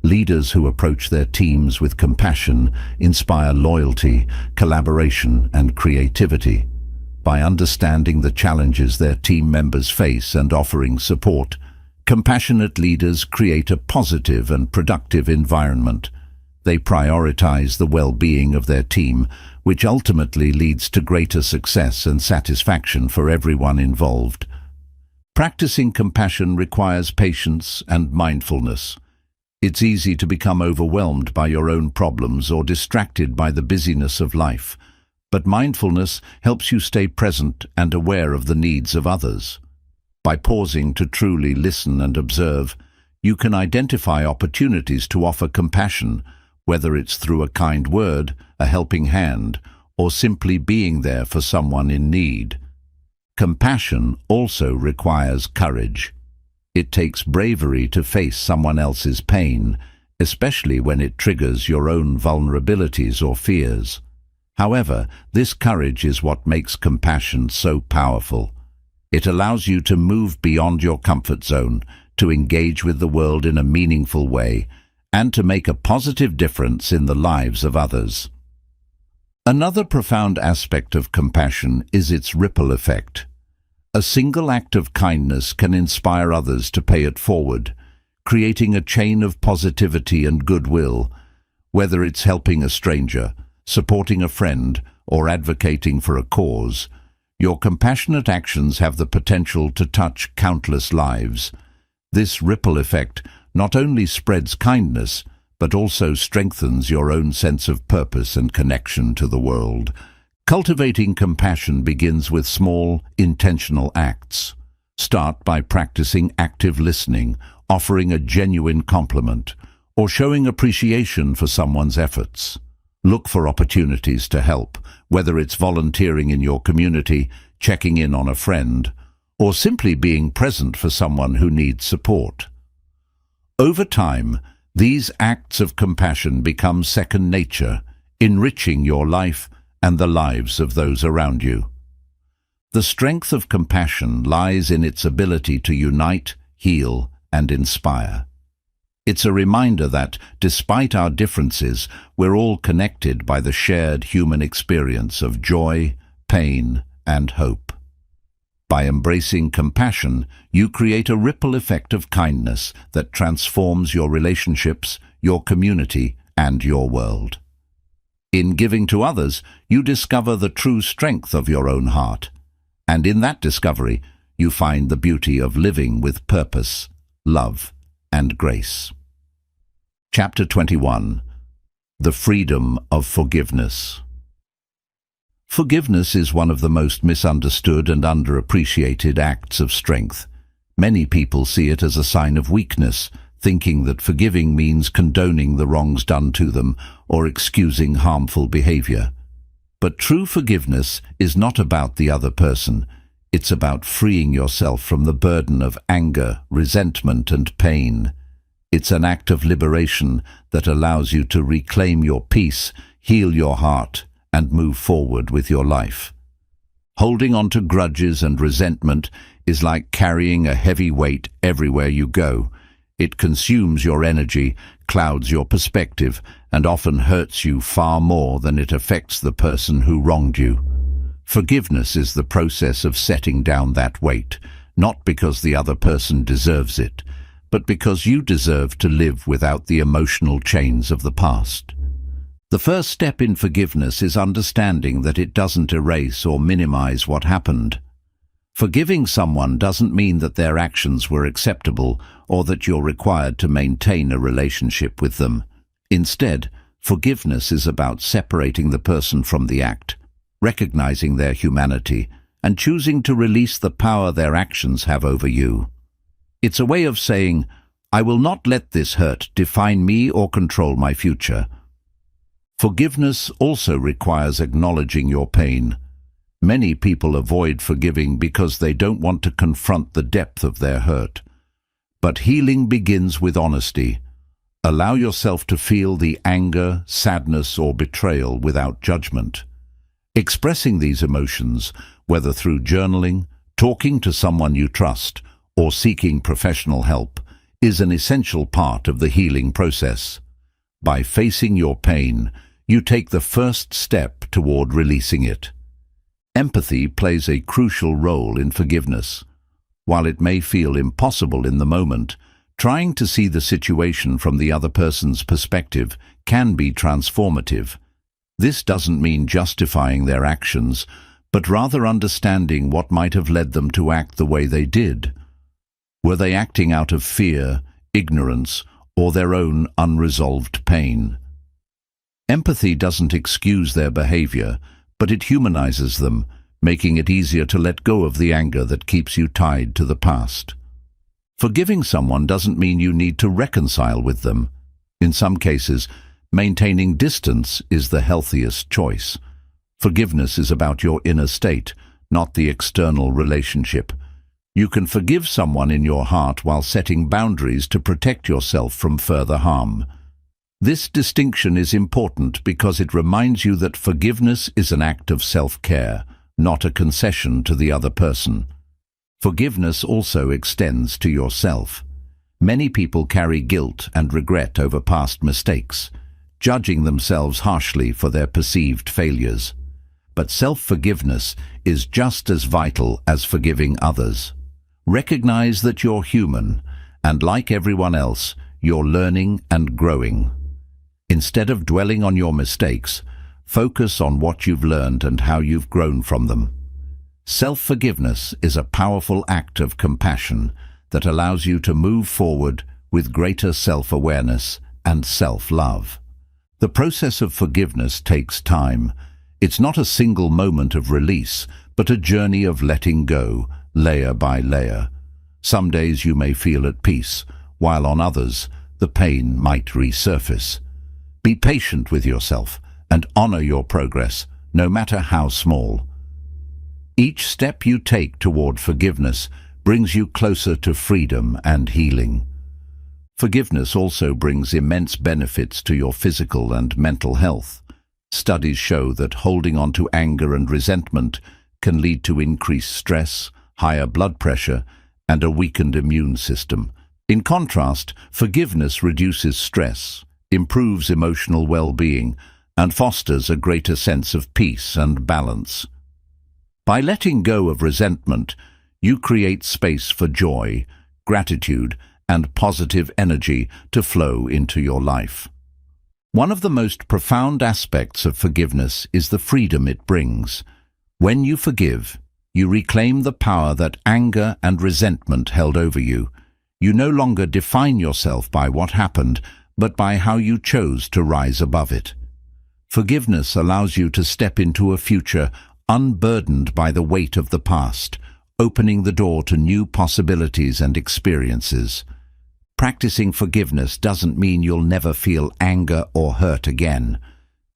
Leaders who approach their teams with compassion inspire loyalty, collaboration, and creativity. By understanding the challenges their team members face and offering support, compassionate leaders create a positive and productive environment. They prioritize the well-being of their team, which ultimately leads to greater success and satisfaction for everyone involved. Practicing compassion requires patience and mindfulness. It's easy to become overwhelmed by your own problems or distracted by the busyness of life, but mindfulness helps you stay present and aware of the needs of others. By pausing to truly listen and observe, you can identify opportunities to offer compassion, whether it's through a kind word, a helping hand, or simply being there for someone in need. Compassion also requires courage. It takes bravery to face someone else's pain, especially when it triggers your own vulnerabilities or fears. However, this courage is what makes compassion so powerful. It allows you to move beyond your comfort zone, to engage with the world in a meaningful way, and to make a positive difference in the lives of others. Another profound aspect of compassion is its ripple effect. A single act of kindness can inspire others to pay it forward, creating a chain of positivity and goodwill. Whether it's helping a stranger, supporting a friend, or advocating for a cause, your compassionate actions have the potential to touch countless lives. This ripple effect not only spreads kindness, but also strengthens your own sense of purpose and connection to the world. Cultivating compassion begins with small, intentional acts. Start by practicing active listening, offering a genuine compliment, or showing appreciation for someone's efforts. Look for opportunities to help, whether it's volunteering in your community, checking in on a friend, or simply being present for someone who needs support. Over time, these acts of compassion become second nature, enriching your life and the lives of those around you. The strength of compassion lies in its ability to unite, heal, and inspire. It's a reminder that, despite our differences, we're all connected by the shared human experience of joy, pain, and hope. By embracing compassion, you create a ripple effect of kindness that transforms your relationships, your community, and your world. In giving to others, you discover the true strength of your own heart, and in that discovery, you find the beauty of living with purpose, love, and grace. Chapter 21. The Freedom of Forgiveness. Forgiveness is one of the most misunderstood and underappreciated acts of strength. Many people see it as a sign of weakness, thinking that forgiving means condoning the wrongs done to them or excusing harmful behavior. But true forgiveness is not about the other person. It's about freeing yourself from the burden of anger, resentment, and pain. It's an act of liberation that allows you to reclaim your peace, heal your heart, and move forward with your life. Holding on to grudges and resentment is like carrying a heavy weight everywhere you go. It consumes your energy, clouds your perspective, and often hurts you far more than it affects the person who wronged you. Forgiveness is the process of setting down that weight, not because the other person deserves it, but because you deserve to live without the emotional chains of the past. The first step in forgiveness is understanding that it doesn't erase or minimize what happened. Forgiving someone doesn't mean that their actions were acceptable or that you're required to maintain a relationship with them. Instead, forgiveness is about separating the person from the act, recognizing their humanity, and choosing to release the power their actions have over you. It's a way of saying, "I will not let this hurt define me or control my future." Forgiveness also requires acknowledging your pain. Many people avoid forgiving because they don't want to confront the depth of their hurt. But healing begins with honesty. Allow yourself to feel the anger, sadness, or betrayal without judgment. Expressing these emotions, whether through journaling, talking to someone you trust, or seeking professional help, is an essential part of the healing process. By facing your pain, you take the first step toward releasing it. Empathy plays a crucial role in forgiveness. While it may feel impossible in the moment, trying to see the situation from the other person's perspective can be transformative. This doesn't mean justifying their actions, but rather understanding what might have led them to act the way they did. Were they acting out of fear, ignorance, or their own unresolved pain? Empathy doesn't excuse their behavior, but it humanizes them, making it easier to let go of the anger that keeps you tied to the past. Forgiving someone doesn't mean you need to reconcile with them. In some cases, maintaining distance is the healthiest choice. Forgiveness is about your inner state, not the external relationship. You can forgive someone in your heart while setting boundaries to protect yourself from further harm. This distinction is important because it reminds you that forgiveness is an act of self-care, not a concession to the other person. Forgiveness also extends to yourself. Many people carry guilt and regret over past mistakes, judging themselves harshly for their perceived failures. But self-forgiveness is just as vital as forgiving others. Recognize that you're human, and like everyone else, you're learning and growing. Instead of dwelling on your mistakes, focus on what you've learned and how you've grown from them. Self-forgiveness is a powerful act of compassion that allows you to move forward with greater self-awareness and self-love. The process of forgiveness takes time. It's not a single moment of release, but a journey of letting go, layer by layer. Some days you may feel at peace, while on others, the pain might resurface. Be patient with yourself and honor your progress, no matter how small. Each step you take toward forgiveness brings you closer to freedom and healing. Forgiveness also brings immense benefits to your physical and mental health. Studies show that holding on to anger and resentment can lead to increased stress, higher blood pressure, and a weakened immune system. In contrast, forgiveness reduces stress, improves emotional well-being, and fosters a greater sense of peace and balance. By letting go of resentment, you create space for joy, gratitude, and positive energy to flow into your life. One of the most profound aspects of forgiveness is the freedom it brings. When you forgive, you reclaim the power that anger and resentment held over you. You no longer define yourself by what happened, but by how you chose to rise above it. Forgiveness allows you to step into a future unburdened by the weight of the past, opening the door to new possibilities and experiences. Practicing forgiveness doesn't mean you'll never feel anger or hurt again.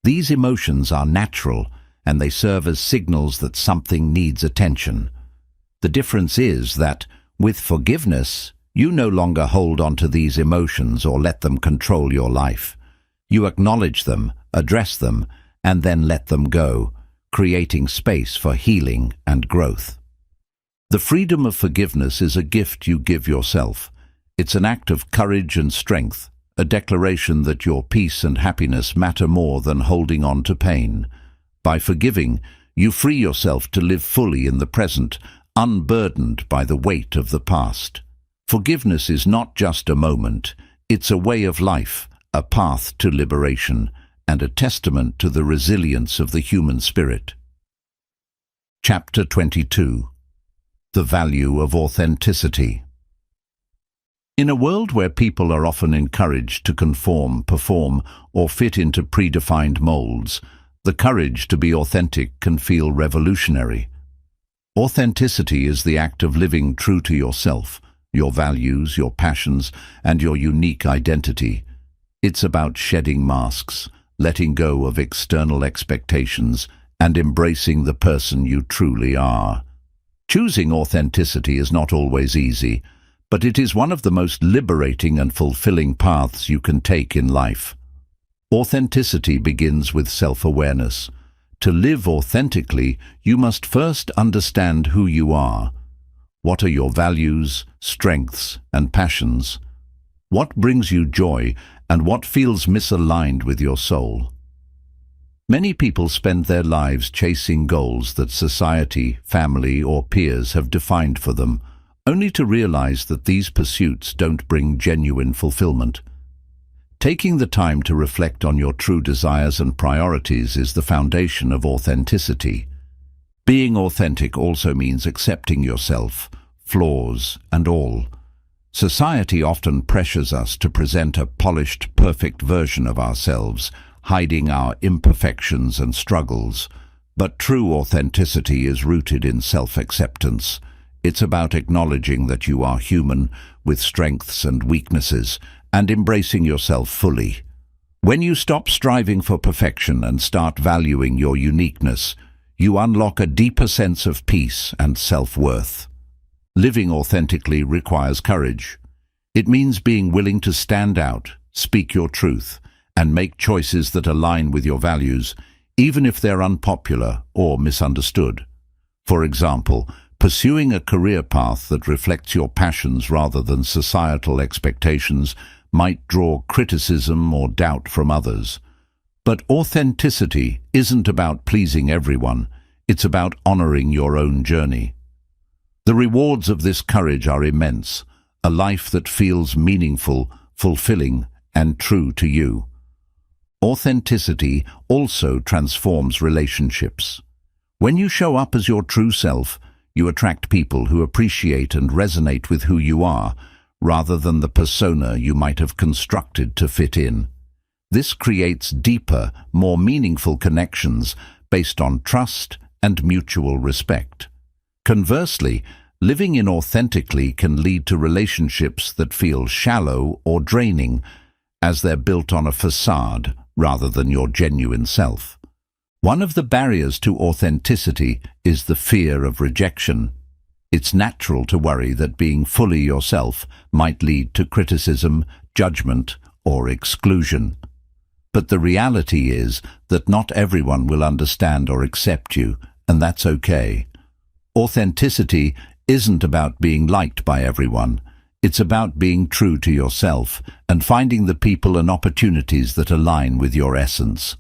These emotions are natural, and they serve as signals that something needs attention. The difference is that, with forgiveness, you no longer hold on to these emotions or let them control your life. You acknowledge them, address them, and then let them go, creating space for healing and growth. The freedom of forgiveness is a gift you give yourself. It's an act of courage and strength, a declaration that your peace and happiness matter more than holding on to pain. By forgiving, you free yourself to live fully in the present, unburdened by the weight of the past. Forgiveness is not just a moment, it's a way of life, a path to liberation, and a testament to the resilience of the human spirit. Chapter 22. The Value of Authenticity. In a world where people are often encouraged to conform, perform, or fit into predefined molds, the courage to be authentic can feel revolutionary. Authenticity is the act of living true to yourself, your values, your passions, and your unique identity. It's about shedding masks, letting go of external expectations, and embracing the person you truly are. Choosing authenticity is not always easy, but it is one of the most liberating and fulfilling paths you can take in life. Authenticity begins with self-awareness. To live authentically, you must first understand who you are. What are your values, strengths, and passions? What brings you joy, and what feels misaligned with your soul? Many people spend their lives chasing goals that society, family, or peers have defined for them, only to realize that these pursuits don't bring genuine fulfillment. Taking the time to reflect on your true desires and priorities is the foundation of authenticity. Being authentic also means accepting yourself, flaws and all. Society often pressures us to present a polished, perfect version of ourselves, hiding our imperfections and struggles. But true authenticity is rooted in self-acceptance. It's about acknowledging that you are human, with strengths and weaknesses, and embracing yourself fully. When you stop striving for perfection and start valuing your uniqueness, you unlock a deeper sense of peace and self-worth. Living authentically requires courage. It means being willing to stand out, speak your truth, and make choices that align with your values, even if they're unpopular or misunderstood. For example, pursuing a career path that reflects your passions rather than societal expectations might draw criticism or doubt from others. But authenticity isn't about pleasing everyone, it's about honoring your own journey. The rewards of this courage are immense, a life that feels meaningful, fulfilling, and true to you. Authenticity also transforms relationships. When you show up as your true self, you attract people who appreciate and resonate with who you are, rather than the persona you might have constructed to fit in. This creates deeper, more meaningful connections based on trust and mutual respect. Conversely, living inauthentically can lead to relationships that feel shallow or draining, as they're built on a facade rather than your genuine self. One of the barriers to authenticity is the fear of rejection. It's natural to worry that being fully yourself might lead to criticism, judgment, or exclusion. But the reality is that not everyone will understand or accept you, and that's okay. Authenticity isn't about being liked by everyone. It's about being true to yourself and finding the people and opportunities that align with your essence.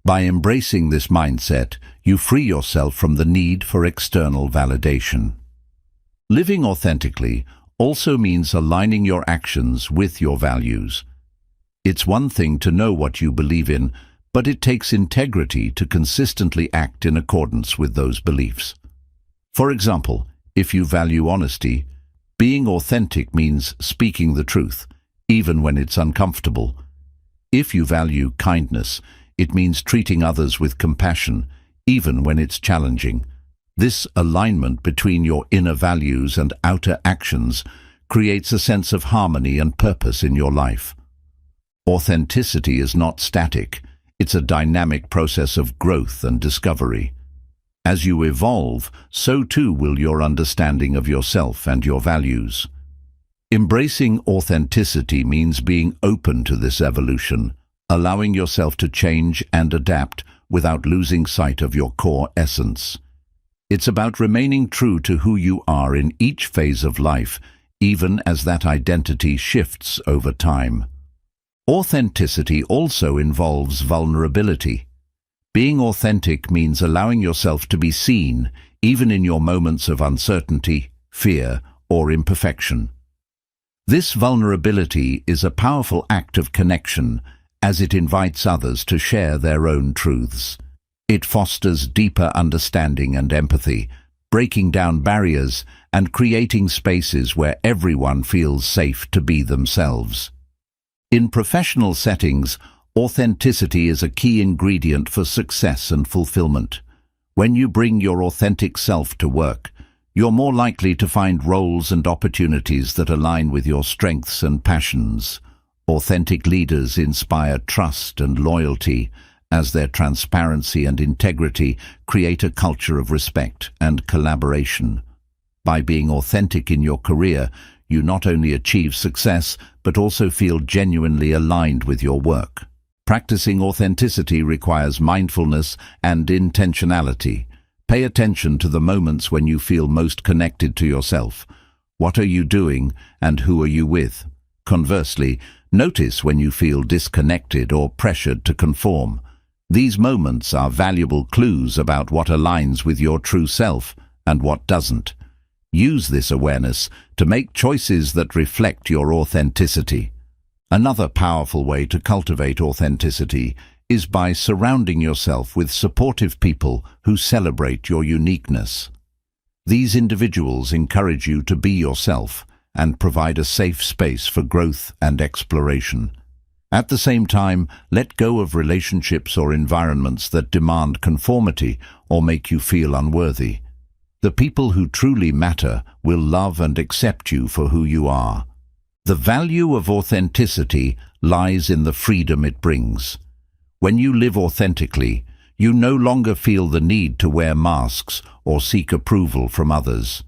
By embracing this mindset, you free yourself from the need for external validation. Living authentically also means aligning your actions with your values. It's one thing to know what you believe in, but it takes integrity to consistently act in accordance with those beliefs. For example, if you value honesty, being authentic means speaking the truth, even when it's uncomfortable. If you value kindness, it means treating others with compassion, even when it's challenging. This alignment between your inner values and outer actions creates a sense of harmony and purpose in your life. Authenticity is not static. It's a dynamic process of growth and discovery. As you evolve, so too will your understanding of yourself and your values. Embracing authenticity means being open to this evolution, allowing yourself to change and adapt without losing sight of your core essence. It's about remaining true to who you are in each phase of life, even as that identity shifts over time. Authenticity also involves vulnerability. Being authentic means allowing yourself to be seen, even in your moments of uncertainty, fear, or imperfection. This vulnerability is a powerful act of connection, as it invites others to share their own truths. It fosters deeper understanding and empathy, breaking down barriers and creating spaces where everyone feels safe to be themselves. In professional settings, authenticity is a key ingredient for success and fulfillment. When you bring your authentic self to work, you're more likely to find roles and opportunities that align with your strengths and passions. Authentic leaders inspire trust and loyalty, as their transparency and integrity create a culture of respect and collaboration. By being authentic in your career, you not only achieve success, but also feel genuinely aligned with your work. Practicing authenticity requires mindfulness and intentionality. Pay attention to the moments when you feel most connected to yourself. What are you doing and who are you with? Conversely, notice when you feel disconnected or pressured to conform. These moments are valuable clues about what aligns with your true self and what doesn't. Use this awareness to make choices that reflect your authenticity. Another powerful way to cultivate authenticity is by surrounding yourself with supportive people who celebrate your uniqueness. These individuals encourage you to be yourself and provide a safe space for growth and exploration. At the same time, let go of relationships or environments that demand conformity or make you feel unworthy. The people who truly matter will love and accept you for who you are. The value of authenticity lies in the freedom it brings. When you live authentically, you no longer feel the need to wear masks or seek approval from others.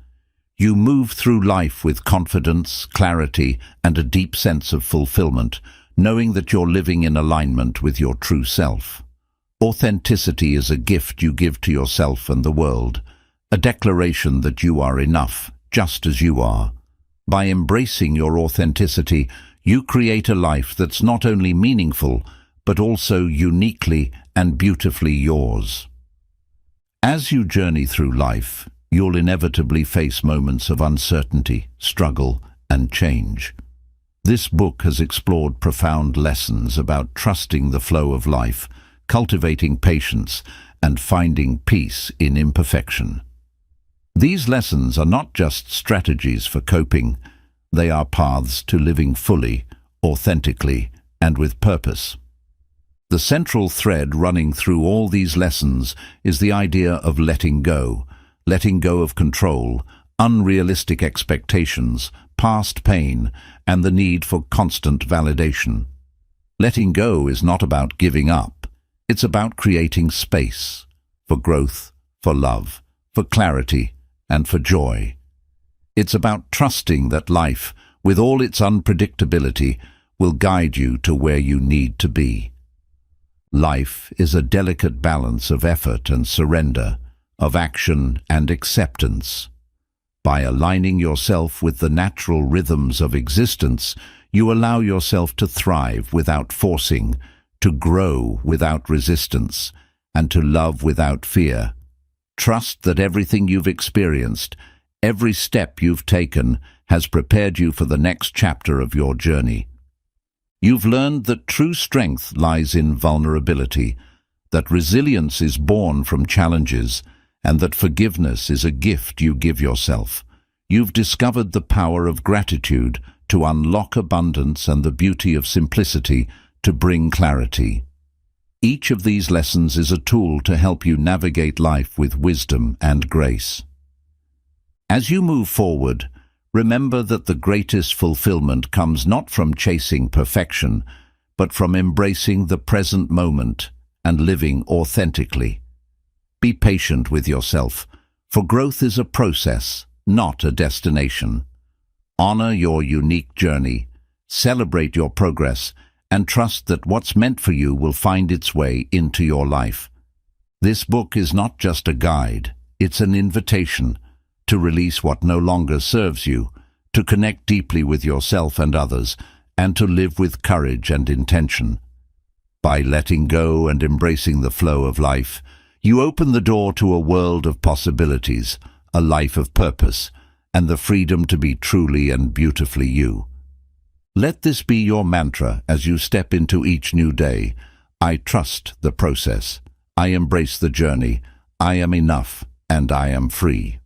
You move through life with confidence, clarity, and a deep sense of fulfillment, knowing that you're living in alignment with your true self. Authenticity is a gift you give to yourself and the world, a declaration that you are enough, just as you are. By embracing your authenticity, you create a life that's not only meaningful, but also uniquely and beautifully yours. As you journey through life, you'll inevitably face moments of uncertainty, struggle, and change. This book has explored profound lessons about trusting the flow of life, cultivating patience, and finding peace in imperfection. These lessons are not just strategies for coping, they are paths to living fully, authentically, and with purpose. The central thread running through all these lessons is the idea of letting go of control, unrealistic expectations, past pain, and the need for constant validation. Letting go is not about giving up. It's about creating space for growth, for love, for clarity, and for joy. It's about trusting that life, with all its unpredictability, will guide you to where you need to be. Life is a delicate balance of effort and surrender, of action and acceptance. By aligning yourself with the natural rhythms of existence, you allow yourself to thrive without forcing, to grow without resistance, and to love without fear. Trust that everything you've experienced, every step you've taken, has prepared you for the next chapter of your journey. You've learned that true strength lies in vulnerability, that resilience is born from challenges, and that forgiveness is a gift you give yourself. You've discovered the power of gratitude to unlock abundance and the beauty of simplicity to bring clarity. Each of these lessons is a tool to help you navigate life with wisdom and grace. As you move forward, remember that the greatest fulfillment comes not from chasing perfection, but from embracing the present moment and living authentically. Be patient with yourself, for growth is a process, not a destination. Honor your unique journey, celebrate your progress, and trust that what's meant for you will find its way into your life. This book is not just a guide, it's an invitation to release what no longer serves you, to connect deeply with yourself and others, and to live with courage and intention. By letting go and embracing the flow of life, you open the door to a world of possibilities, a life of purpose, and the freedom to be truly and beautifully you. Let this be your mantra as you step into each new day. I trust the process. I embrace the journey. I am enough, and I am free.